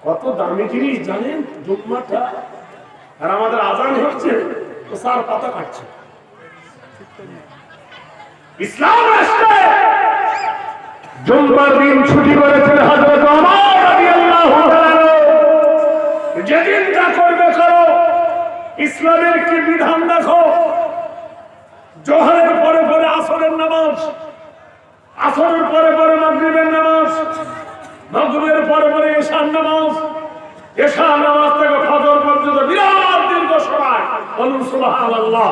কত দামি জিনিস জানেন জুম্মাটা? আর আমাদের আজান হচ্ছে তো সার পাতা কাটছে। ইসলাম রাষ্ট্রে জুম্মার দিন ছুটি করেছেন হযরত ওমর রাদিয়াল্লাহু তাআলা। যেদিন যা করবে করো, ইসলামের কি বিধান দেখো। জোহরের পরে পরে আসরের নামাজ, আসরের পরে পরে মাগরিবের নামাজ, মাগরিবের পরে পরে ইশার নামাজ, ইশার নামাজ থেকে ফজর পর্যন্ত বিরাট দীর্ঘ সময়। বলুন সুবহানাল্লাহ।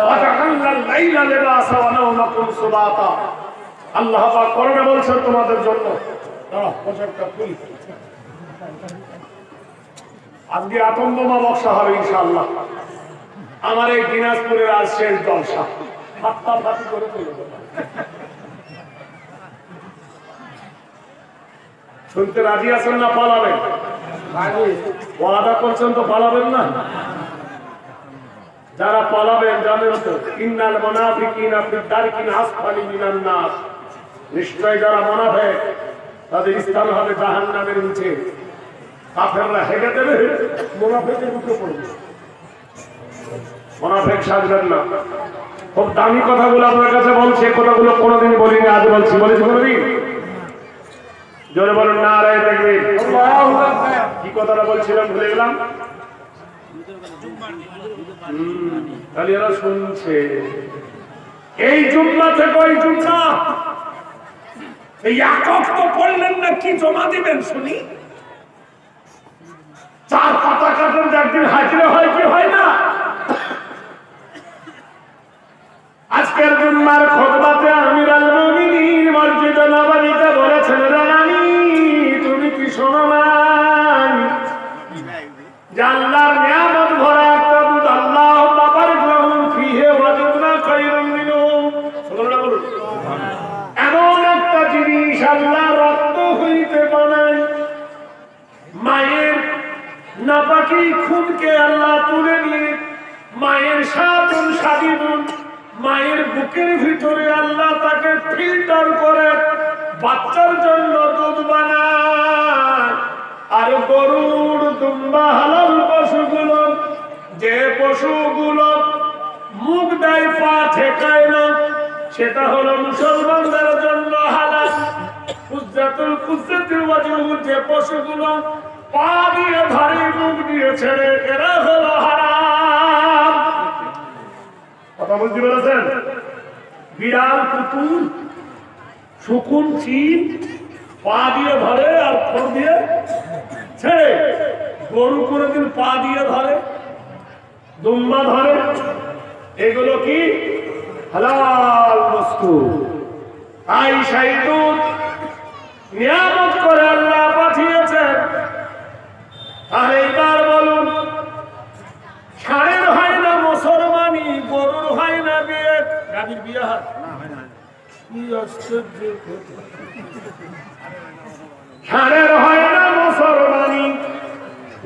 ওয়াজআলনাল লাইলা লিবাসা ওয়া নাওমাকুম সুবাতা। আল্লাহ পাক কোরআনে বলছেন তোমাদের জন্য। পোশাকটা খুলি, আজকে আতঙ্ক বোমা বর্ষা হবে ইনশাআল্লাহ। আমার এই দিনাজপুরের আজ শেষ জলসা, ফাটাফাটি করে চলে যাবে। শুনতে রাজি আছেন না পালাবেন? ওয়াদা করছেন তো পালাবেন না? যারা পালাবেন জানেন তো, ইন্নাল মুনাফিকিনা ফি দারকিল আসফালি মিনান নাস, নিশ্চয় যারা মুনাফিক তাদের স্থান হবে জাহান্নামের নিচে। কাফেররা হেগে দেবে, মুনাফিকের উপরে পড়বে। মুনাফিক সাজবেন না। খুব দামি কথাগুলো আপনার কাছে বলছে, কথাগুলো কোনোদিন বলিনি, আজ বলছি। বলেছি কোনোদিন? জোরে বলুন নারায়ে তাকবীর। কি কথাটা বলছিলাম ভুলে গেলাম। তাহলে এরা শুনছে। এই জুম্মা থেকে ওই জুম্মা, এই একক তো পড়লেন না, কি জমা দিবেন শুনি? চার পাতা কাটেন, একদিন হাজিরা হয় কি হয় না? আজকের জুম্মার খুতবাতে আমির আল মুমিনিন মসজিদে নববীতে বলেছেন, রানী তুমি কি শোনো না যে আল্লাহর নিয়ামত ভরা একটা দুধ, আল্লাহ বাবারিক লাহুম ফিহি ওয়াজদনা খায়রাম মিনহু। সুবহানাল্লাহ বলুন। এমন একটা জিনিস আল্লাহ রক্ত হইতে বানায়, মায়ের নাপাকি খুনকে আল্লাহ তুলে নিয়ে মায়ের সাতুন সাদিদুন, মায়ের বুকের ভিতরে আল্লাহ তাকে ফিল্টার করে বাচ্চার জন্য দুধ বানায়। আর গরুর দুম্বা হালাল পশুগুলো, যে পশুগুলো মুখ দেয় পা ঠেকায় না, সেটা হলো মুসলমানদের জন্য হালাল। কুজ্জাতুল কুজ্জাতুল ওয়াজহু যে পশুগুলো পা দিয়ে ধরে মুখ দিয়ে ছেড়ে এরা হলো হারাম। কথা বুঝতে পেরেছেন? বিড়াল, কুকুর, শকুন, চিল পা দিয়ে ধরে আর ঠোঁট দিয়ে ছেড়ে। গরু কোনদিন পা দিয়ে ধরে, দুম্বা ধরে, এগুলো কি হালাল বস্তু। আইসাই দুধ নিয়ামত করে আল্লাহ পাঠিয়েছেন। আর এইবার বলুন, ষাঁড়ের হয় না মুসলমানি, গরুর হয় না বিয়ে, গাভীর বিয়ে হয় কি আশ্চর্য! ষাঁড়ের হয় না মুসলমানি,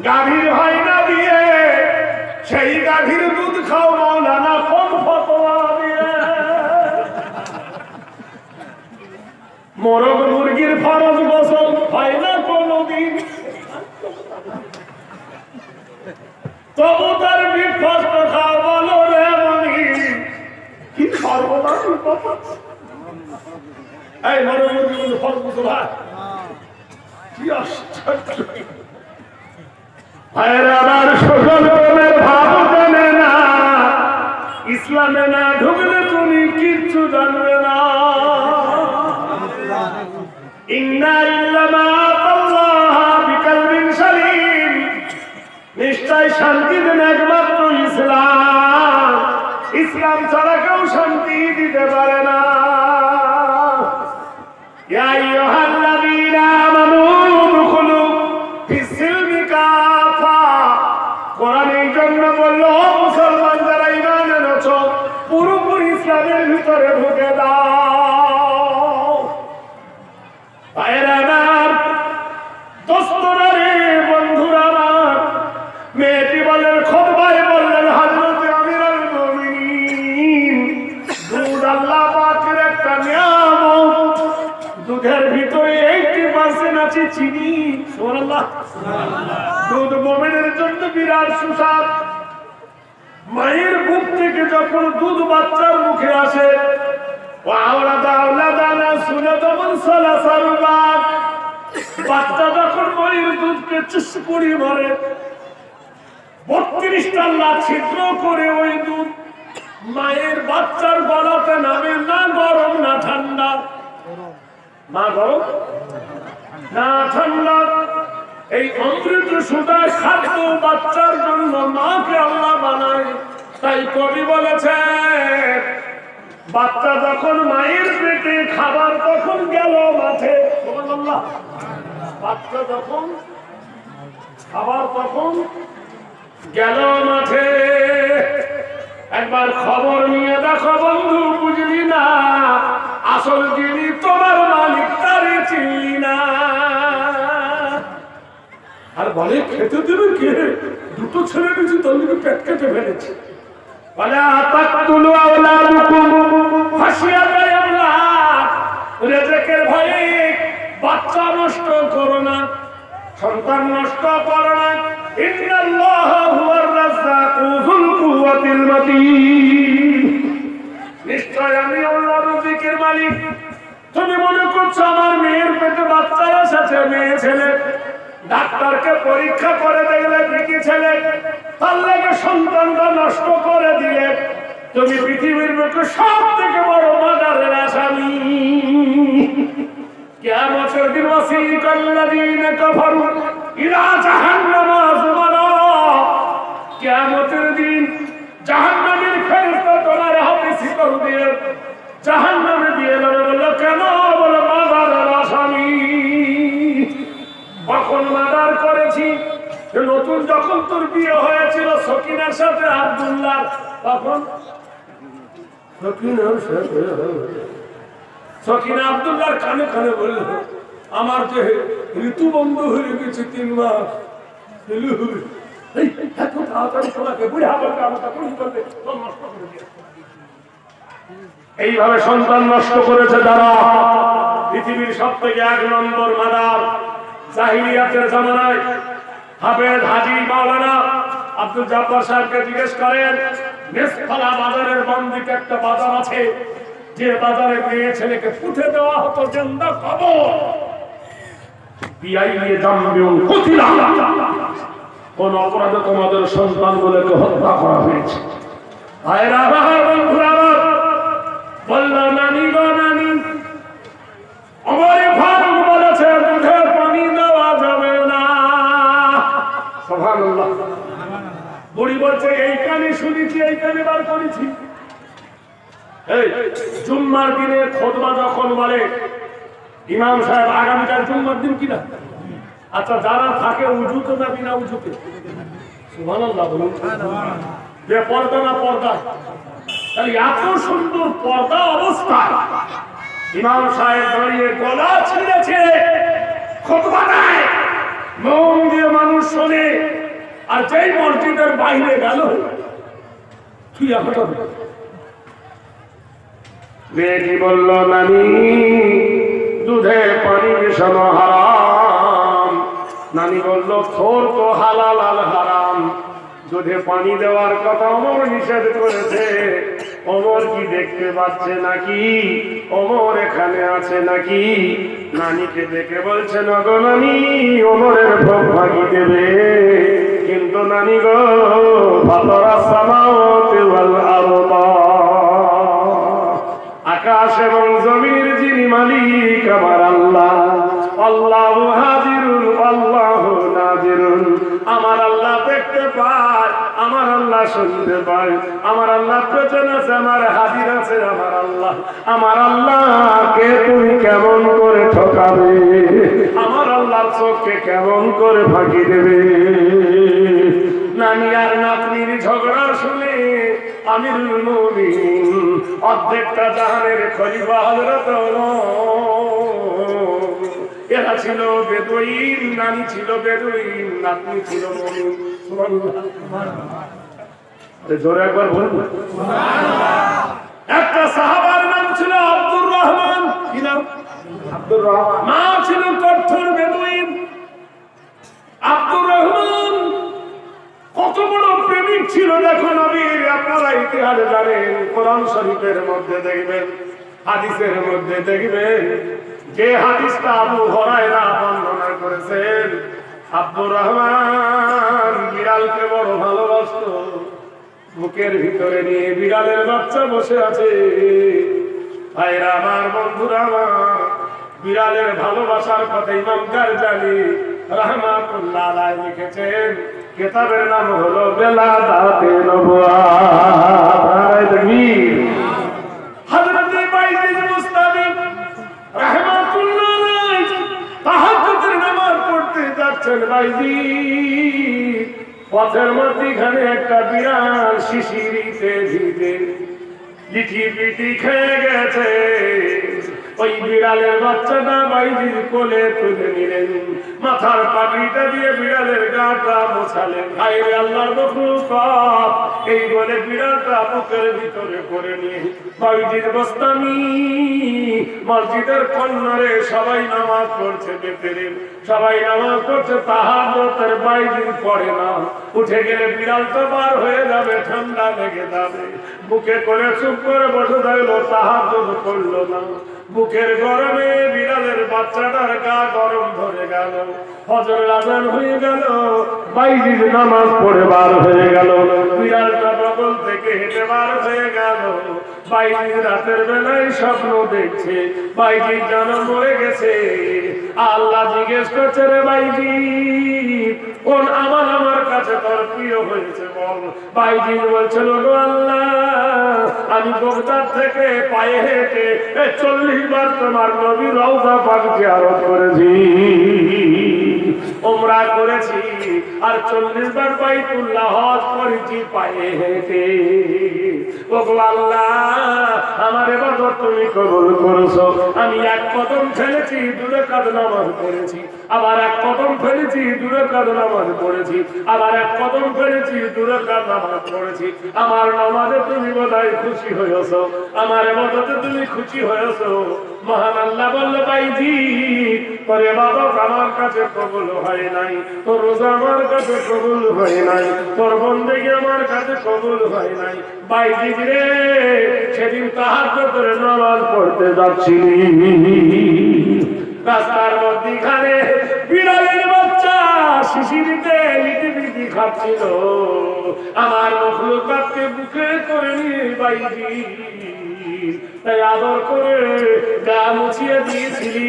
গাভীর হয় না বিয়ে, সেই গাভীর দুধ খাও মৌলানা কোন ফতোয়া দিয়ে? মোরগ মুরগির ফরজ গোসল হয় না কোনদিন, তবু তার বিফস্ত খাও বলো রে মনি। কি সর্বনাশী কথা! এই মোরগ মুরগির ফরজ গোসল হয়? কি আশ্চর্য! ভাইরাবার শোষণ প্রেমের ভাব জানে না, ইসলামে না ঢুকলে তুমি কিচ্ছু জানবে না। ইন্না ইল্লামা আল্লাহ বিকালবিন সালিম, নিশ্চয় শান্তি দেন একমাত্র ইসলাম। ইসলাম ছাড়া কেউ শান্তি দিতে পারে না। ইয়া আইয়ুহাল্লাযীনা আমানু উদখুলু ফিস-সিলমি কাফা। কোরআন এই জন্য বলল, মুসলমান যারা ঈমান এনেছো পুরোপুরি ইসলামের ভিতরে ঢুকে দাও। ভাইরা আমার, দোস্তরা রে, বন্ধুরা আমার, মেয়েটি বলেন, খুতবায় বললেন, হযরত আমিরুল মুমিনিন, দুধ আল্লাহ পাকের একটা নিয়ামত। দুধের ভিতরে 80% আছে চিনি। সুবহানাল্লাহ। দুধ মুমিনের জন্য বিরাট সুস্বাদ। মায়ের বুক থেকে যখন দুধ বাচ্চার মুখে আসে, বাচ্চা যখন মায়ের দুধকে চুষ করে মারে, 32টা লাখ ছিদ্র করে ওই দুধ মায়ের বাচ্চার গলাতে নামে। না গরম না ঠান্ডা, না গরম না ঠান্ডা। এই অমৃত সুধা খাদ্য বাচ্চার জন্য মাকে আল্লাহ বানায়। তাই কবি বলেছে, বাচ্চা যখন মায়ের পেটে, খাবার তখন গেল মাঠে। সুবহানাল্লাহ। বাচ্চা যখন খাবার তখন গেল মাঠে। একবার খবর নিয়ে দেখো বন্ধু, বুঝলি না আসল যিনি তোমার মালিক তারে চিনলি না। আর বলে, খেতে দেবে কে? দুটো ছেলে কিছু তন্দিকে পেট কেটে ফেলেছে। বলে, আতাকতুলু আওলাদুকুম খাশিয়াতা ইমলাক, রিজকের ভয়ে বাচ্চা নষ্ট করো না, সন্তান নষ্ট করো না। ইন্নাল্লাহা হুয়ার রাজ্জাকু যুল কুওয়াতিল মাতিন, নিশ্চয় আমি আল্লাহ রিজকের মালিক। তুমি মনে করছো আমার মেয়ের পেটে বাচ্চা এসেছে, মেয়ে ছেলে, ডাক্তারকে পরীক্ষা করে দেখলে মেয়ে ছেলে, তার লাগে সন্তানটা নষ্ট করে দিলে তুমি পৃথিবীর বুকে সব থেকে বড় মার্ডারের আসামি। কিয়ামতের দিন ওয়াসিকাল্লাযীনা কাফারু ইলা জাহান্নামা যুমারা, কিয়ামতের দিন জাহান্নামের ফেরেশতা তোমার হাতে শিকল দিয়ে জাহান্নামে দিয়ে দেবে। বলল, কেন? বলে, মার্ডারের আসামি। কখন মার্ডার করেছি? নতুন যখন তোর বিয়ে হয়েছিল সকিনার সাথে আব্দুল্লাহ, তখন সকিনা আব্দুল্লাহর কানে কানে বলল, আমার যে ঋতু বন্ধ হয়ে গেছে 3 মাস, এত তাড়াতাড়ি তোমাকে বুড়া বলবে, আমাকে পুলিশ বলবে, নষ্ট করে দিয়ে। এইভাবে সন্তান নষ্ট করেছে যারা, পৃথিবীর সব থেকে 1 নম্বর মাদার। জাহিলিয়াতের জামানায় হাফেজ হাজী মাওলানা আব্দুল জব্বার সাহেবকে জিজ্ঞেস করেন, মেসখালা বাজারের বাম দিকে একটা বাজার আছে, যে বাজারে মেয়ে ছেলেকে পুঁতে দেওয়া হতো, জিন্দা কবর। বিআইয়ে জামবিউন কুতিলা, কোন অপরাধে তোমাদের সন্তানগুলোকে হত্যা করা হয়েছে। ভাইরা আমার, বন্ধুরা আমার, বলল নানি গো নানি, ওমরে ফারুক বলেছে দুধের পানি দেওয়া যাবে না। সুবহানাল্লাহ। বুড়ি বলছে এই কানে শুনেছি, এই কানে বার করেছি। এই জুম্মার দিনে খুতবা যখন বলে ইমাম সাহেব আগামীকাল জুম্মার দিন কিনা, আচ্ছা যারা থাকে উজুতে না বিনা উজুতে? সুবহানাল্লাহ বলুন। যে পর্দা না পর্দা, তাহলে এত সুন্দর পর্দা অবস্থায় ইমাম সাহেব দাঁড়িয়ে গলা ছিঁড়েছে, খুতবা দেয়, মন দিয়ে মানুষ শোনে। আর যেই মসজিদের বাইরে গেল তুই এখন মেয়েটি বলল নানি দুধে পানি মিশানো হারাম। নানি বলল তোর তো হালাল আল হারাম, দুধে পানি দেওয়ার কথা ওমর নিষেধ করেছে। ওমর কি দেখতে পাচ্ছে নাকি? ওমর এখানে আছে নাকি? নানিকে দেখে বলছে না গো নানি, ওমরের ভোগ ভাগি দেবে। কিন্তু নানি গো, ফাতারা সামাওয়াতি ওয়াল আরদ, আকাশ এবং জমিনের যিনি মালিক আমার আল্লাহ, আল্লাহু হাজিরুন আল্লাহু নাজিরুন। আমার আল্লাহ দেখতে পায়, আমার আল্লাহ শুনতে পায়, আমার আল্লাহ পেছন আছে, আমার হাজির আছে আমার আল্লাহ। আমার আল্লাহকে তুমি কেমন করে ঠকাবে? আমার আল্লাহর চোখকে কেমন করে ফাঁকি দেবে? নানি আর নাতনির ঝগড়া শুনে আমিরুল মুমিনিন অর্ধেকটা জাহানের খলিফা হযরত এরা ছিল বেদুইন, নানি ছিল বেদুইন, নাতনি ছিল মুমিন। সুবহানাল্লাহ। জোরে একবার বলুন সুবহানাল্লাহ। একটা সাহাবার নাম ছিল আব্দুর রহমান। কি নাম? আব্দুর রহমান। মা ছিল কঠোর বেদুইন। আব্দুর রহমান কত বড় প্রেমিক ছিল দেখো নবীর। আপনারা ইতিহাসে জানেন, কোরআন শরীফের মধ্যে দেখবেন, হাদিসের মধ্যে দেখবেন, যে হাদিসটা আবু হুরায়রা বর্ণনা করেছেন, আব্দুর রহমান বিড়ালকে বড় ভালোবাসত। বুকের ভিতরে নিয়ে বিড়ালের বাচ্চা বসে আছে। ভাইরা আমার, বন্ধুরা আমার, বিড়ালের ভালোবাসার কথা ইমাম গারজালি রাহমাতুল্লাহ আলাইহি লিখেছেন। কিতাবের নাম হলো বেলাদাতে নবুয়াত। হযরত বাইজিদ মুস্তামি রাহমাতুল্লাহ আলাইহি তাহাজ্জুদের নামাজ পড়তে যাচ্ছেন। বাইজিদ পথের মধ্যখানে একটা বিড়াল শিশিরিতে ভিজে লিটিপিটি খেয়ে গেছে। ওই বিড়ালের বাচ্চাটা বাইজির কোলে তুলে নিলেন, মাথার পাগড়িটা দিয়ে বিড়ালের গাটা মোছালেন। হায়রে আল্লাহর মাখলুকাত, এই বলে বিড়ালটা বুকের ভিতরে করে নিয়ে বাইজির গোস্তামি মসজিদের কর্নারে সবাই নামাজ পড়ছে, ভেতরে সবাই নামাজ পড়ছে, তাহাজ্জুদের বাইজির পড়ে না। উঠে গেলে বিড়ালটা বার হয়ে যাবে, ঠান্ডা লেগে যাবে। বুকে করে চুপ করে বসে থাকলো, তাহাজ্জুদ করলো না। বুকের গরমে বিড়ালের বাচ্চাটার গা গরম ধরে গেল। ফজরের আযান হয়ে গেল, বাইজিদ নামাজ পড়ে বার হয়ে গেল। বিড়ালটা বগল থেকে হেঁটে বার হয়ে গেল। বাইজিদ রাতের বেলায় স্বপ্ন দেখছে, বাইজিদ যেন মরে গেছে। আল্লাহ জিজ্ঞেস করছে, রে বাইজিদ কোন আমল আমার কাছে তোর প্রিয় হয়েছে বল। বাইজিদ বলছিল, গো আল্লাহ, আমি বগদাদ থেকে পায়ে হেঁটে 40 বার তোমার নবীর রওজা পাক জিয়ারত করেছি, উমরা করেছি, আর 40 বার বাইতুল্লাহ হজ করেছি পায়ে হেঁটে। ওগো আল্লাহ, আমার ইবাদত তুমি কবুল করেছো। আমি এক কদম ফেলেছি, 2 রাকাত নামাজ পড়েছি, আবার এক কদম ফেলেছি, 2 রাকাত নামাজ পড়েছি, আবার এক কদম ফেলেছি, 2 রাকাত নামাজ পড়েছি। আমার নামাজে তুমি বোধহয় খুশি হয়েছো, আমার ইবাদতে তুমি খুশি হয়েছো। মহান আল্লাহ বলল, বাইজিদ তোর ইবাদত আমার কাছে কবুল হয় নাই, তোর রোজা আমার কাছে কবুল হয় নাই, তোর বন্দেগী আমার কাছে কবুল হয় নাই। বাইজিদ রে, সেদিন তাহাজ্জুদের নামাজ পড়তে যাচ্ছিলি, রাস্তার মধ্যখানে খাচ্ছিল, আমার মখলুকাতকে বুকে করে নিয়ে বাইজি তাই আদর করে গা মুছিয়ে দিয়েছিলি,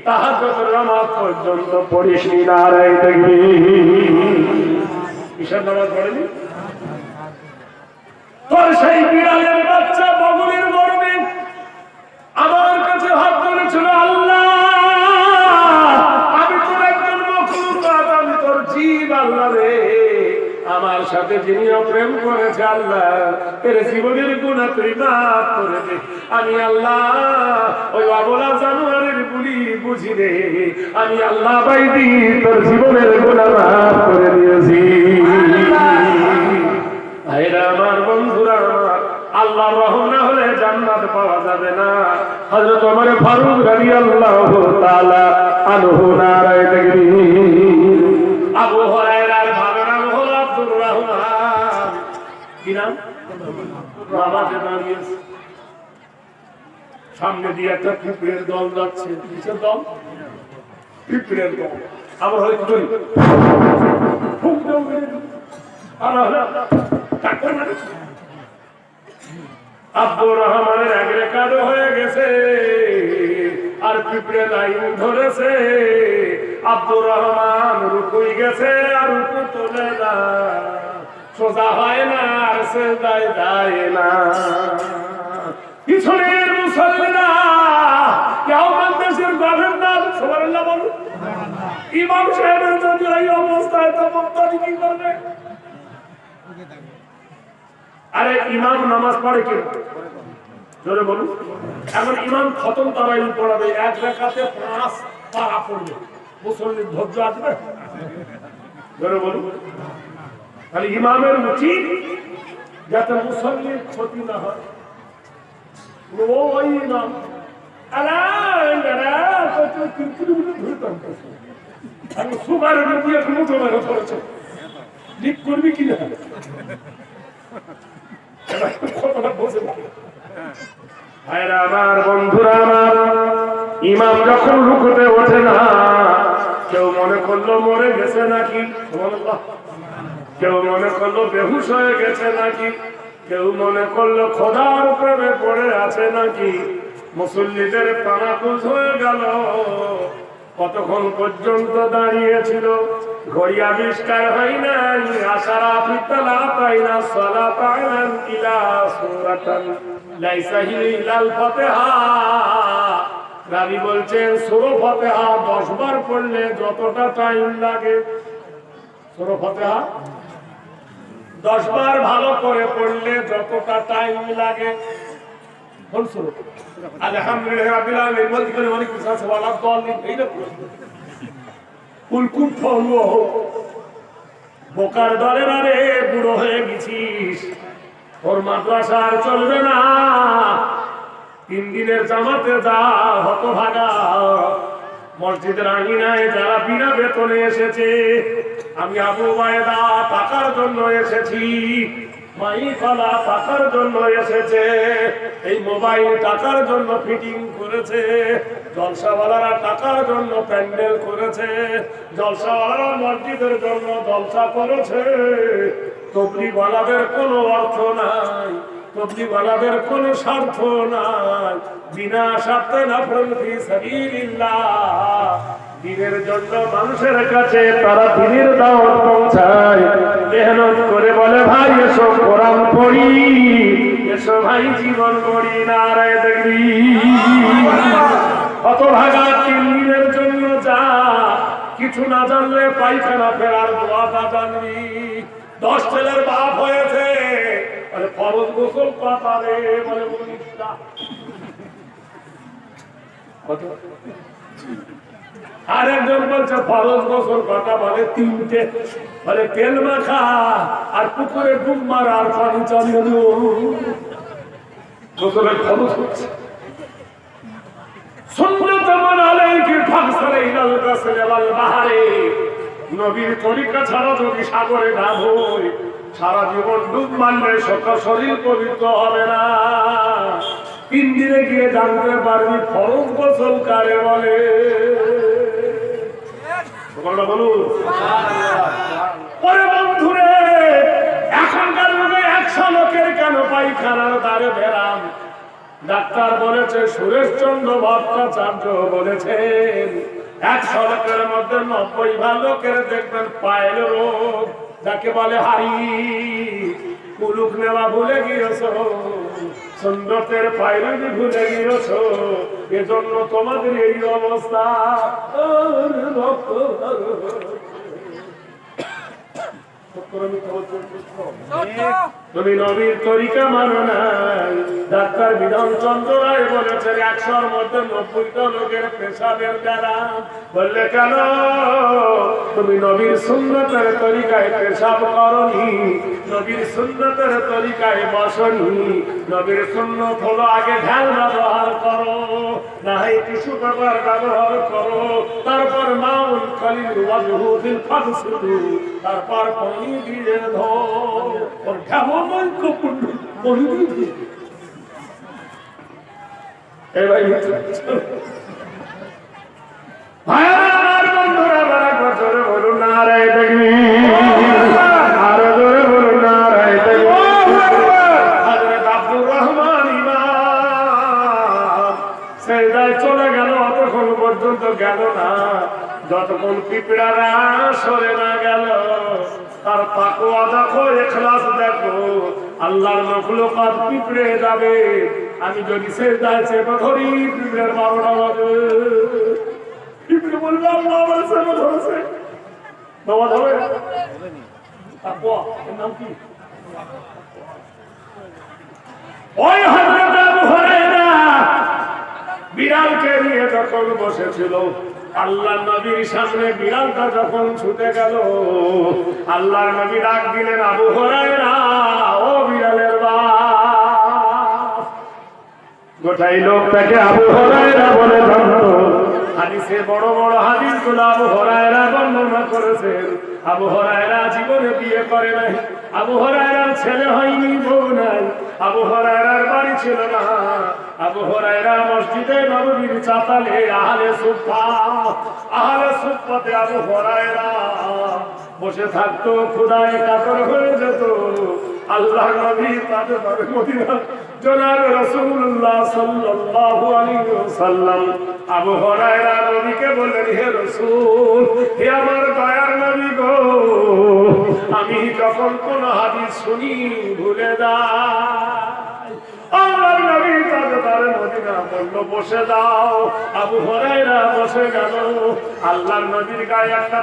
তাহাজ্জুদের নামাজ পর্যন্ত পড়িসনি। নারায়ে তাকবীর। কিসের নামাজ পড়েনি? তোর সেই বিড়ালের বাচ্চা বগলের গর্বে আমার কাছে হাত ধরেছিল, আল্লাহ আমি তোর একজন মখলুকাত, আমি তোর জীব আল্লাহ রে, আমার সাথে যিনিও প্রেম করেছে আল্লাহ এর জীবনের গুনাহ তুই মাফ করে দে। আমি আল্লাহ ওই অবলা জানোয়ারের গুলি বুঝি রে, আমি আল্লাহ বাইদি তোর জীবনের গুনাহ মাফ করে দিয়েছি। ভাইরা আমার, বন্ধুরা আমার, আল্লাহর রহম না হলে জান্নাত পাওয়া যাবে না। হযরত ওমর ফারুক রাদিয়াল্লাহু তাআলা আনহু, নারায়ে তাকবীর। আবু হুরায়রার বাবার নাম হলো আব্দুর রহমান। কি নাম? নামাজে দাঁড়িয়েছে, সামনে দিয়ে একটা পিঁপড়ের দল যাচ্ছে। কিসের দল? পিঁপড়ের দল। আবার হয়তো আব্দুর রহমানের এক রেখাদো হয়ে গেছে আর পিঁপড়ে লাইন ধরেছে। আব্দুর রহমান রুকুই গেছে আর রুকু তোলে না, সোজা হয় না আর সেজদায় যায় না। পিছনের মুসল্লিরা কেউ বাংলাদেশের গভর্নর সুবহানাল্লাহ বলুন, ইমাম সাহেবের যদি এই অবস্থায় তো মুক্তাদি কি করবে? আরে ইমাম নামাজ পড়ে কি জোরে বলুন? এখন ইমাম খতম তারাই পড়াবে, এক রাকাতে 5 পারা পড়বে, মুসল্লির ধৈর্য আসবে? জোরে বলুন। তাহলে ইমামের উচিত যাতে মুসল্লির ক্ষতি না হয়। ওই ইমাম আমি সুগারের দিয়ে মুঠো মেরে পড়েছে, লিপ করবি কিনা আমার বন্ধুরা আমার, ইমাম যখন রুকুতে ওঠে না কেউ মনে করলো মরে গেছে নাকি, কেউ মনে করলো বেহুশ হয়ে গেছে নাকি, কেউ মনে করলো খোদার প্রেমে পড়ে আছে নাকি। মুসল্লিদের তানাকুজ হয়ে গেল। কতক্ষণ পর্যন্ত দাঁড়িয়েছিল, ঘড়ি আবিষ্কার হয় নাই। আশারা ফিতলা তাইনা সালাতান ইলা সূরাতান লাইসা ইলাল ফাতিহা। রাবি বলছেন সূরা ফাতিহা 10 বার পড়লে যতটা টাইম লাগে, সূরা ফাতিহা 10 বার ভালো করে পড়লে যতটা টাইম লাগে। আলহামদুলিল্লাহ রাব্বিল আলামিন বলতে গেলে অনেক কিছু আছে, ওয়ালা দাল্লিন এইটা কুলকুম ফলো বোকার দলের আরে বুড়ো হয়ে গেছিস, ওর মাদ্রাসা আর চলবে না। 3 দিনের জামাতে যা, হতভাগা মসজিদের আঙিনায় যারা বিনা বেতনে এসেছে, আমি আবু বায়দা টাকার জন্য এসেছি, মাইফালা টাকার জন্য এসেছে, এই মোবাইল টাকার জন্য ফিটিং করেছে, জলসাওয়ালারা টাকার জন্য প্যান্ডেল করেছে, জলসাওয়ালারা মসজিদের জন্য জলসা করেছে। তবলিগওয়ালাদের কোনো অর্থ নাই, তবলিগওয়ালাদের কোনো স্বার্থ নাই, বিনা স্বার্থে নাফরুল ফি সাবিলিল্লাহ, দ্বীনের জন্য মানুষের কাছে তারা দ্বীনের দাওয়াত পৌঁছায়। মেহনত করে বলে ভাই এসো কোরআন পড়ি, এসো ভাই জীবন গড়ি। নারায়ে তাকবীর। হতভাগা 3 দিনের জন্য যা, কিছু না জানলে পায়খানা ফেরার দোয়াটা জানবি। 10 ছেলের বাপ হয়েছে, বলে ফরজ গোসল কথা রে, বলে 19টা। কত? আর একজন বলছে ফরজ গোসল কথা, বলে 3টে, বলে তেল মাখা আর পুকুরে ডুব মারা আর পানি চালিয়ে গোসলের খরচ হচ্ছে। নবীর তরিকা ছাড়া যদি সাগরে না হই, সারা জীবন ডুব মারলে শরীর পবিত্র হবে না। 3 দিনে গিয়ে জানতে পারবি ফরজ গোসল কারে বলে। বলুন বন্ধুরা, পায়খানার দ্বারে বেরাম। ডাক্তার বলেছে, সুরেশচন্দ্র ভট্টাচার্য বলেছেন 100 লোকের মধ্যে 90 লোকের দেখবেন পায়ের রোগ, যাকে বলে হাই। কুলুক নেওয়া ভুলে গিয়েছ, সুন্নতের পায়রানি ভুলে গিয়েছ, এজন্য তোমাদের এই অবস্থা। তুমি নবীর তরিকা মানো নাই। ডাক্তার বিধানচন্দ্র রায় বলেছেন 100-র মধ্যে 90টা লোকের পেশাবের দ্বারা। বললে কেন? তুমি নবীর সুন্নতের তরিকায় পেশাব করনি, নবীর সুন্নতের তরিকায় বসনি। নবীর সুন্নত হলো আগে ঢাল ব্যবহার করো, না হয় টিস্যু পেপার ব্যবহার করো, তারপর মাউল খালিল ওয়াজহু বিল ফাগসিলু, তারপর পানি দিয়ে ধো। আর কেমন কপুন পানি দিয়ে এই ভাই ভাইয়ার বন্ধুরা বারাক বছরে বলুন নারায়ে তাকবীর, আর জোরে বলুন নারায়ে তাকবীর। হযরত আব্দুর রহমান ইমাম সেজদায় চলে গেল, অতক্ষণ পর্যন্ত গেল না যতক্ষণ পিঁপড়ারা সরে না গেল। তার তাকওয়া দেখো, ইখলাস দেখো। আল্লাহর মাখলুকাত পিঁপড়ে যাবে, আমি যদি সেজদায় চেপে ধরি পিঁপড়ের 12টা বাজে। পিঁপড়ে বলবে আল্লাহ আমার চেপে ধরেছে, বাবা ধরে তাকওয়া। এর নাম কি? ওই হযরত আবু হুরায়রা বিড়ালকে নিয়ে যখন বসেছিল, আল্লাহর নবীর সামনে বিড়ালটা যখন ছুটে গেল, আল্লাহর নবী ডাক দিলেন, আবু হুরায়রা, ও বিড়ালের বাপ। গোটাই লোক তাকে আবু হুরায়রা বলে জানতো। হাদিসে বড় বড় হাদিসগুলো আবু হুরায়রা বর্ণনা করেছেন। আবু হুরায়রা জীবনে বিয়ে করে নাই, আবু হুরায়রার ছেলে হয়নি, বউ নাই, আবু হুরায়রার বাড়ি ছিল না। আবু হুরায়রা মসজিদে নববীর চাতালে আহলে সুফফাতে আবু হুরায়রা বসে থাকতো, ক্ষুধায় কাতর হয়ে যেত। আল্লাহর নবী তাদের মদিনা জনাব রাসূলুল্লাহ সাল্লাল্লাহু আলাইহি ওয়াসাল্লাম আবু হুরায়রা নবীকে বললেন, হে রাসূল, হে আমার দয়ার নবী গো, আমি যখন কোন হাদিস শুনি ভুলে যাই। আল্লাহর নবী তাদের মদিনা বলল, বসে যাও। আবু হুরায়রা বসে গেল। আল্লাহর নবীর গায়ে একটা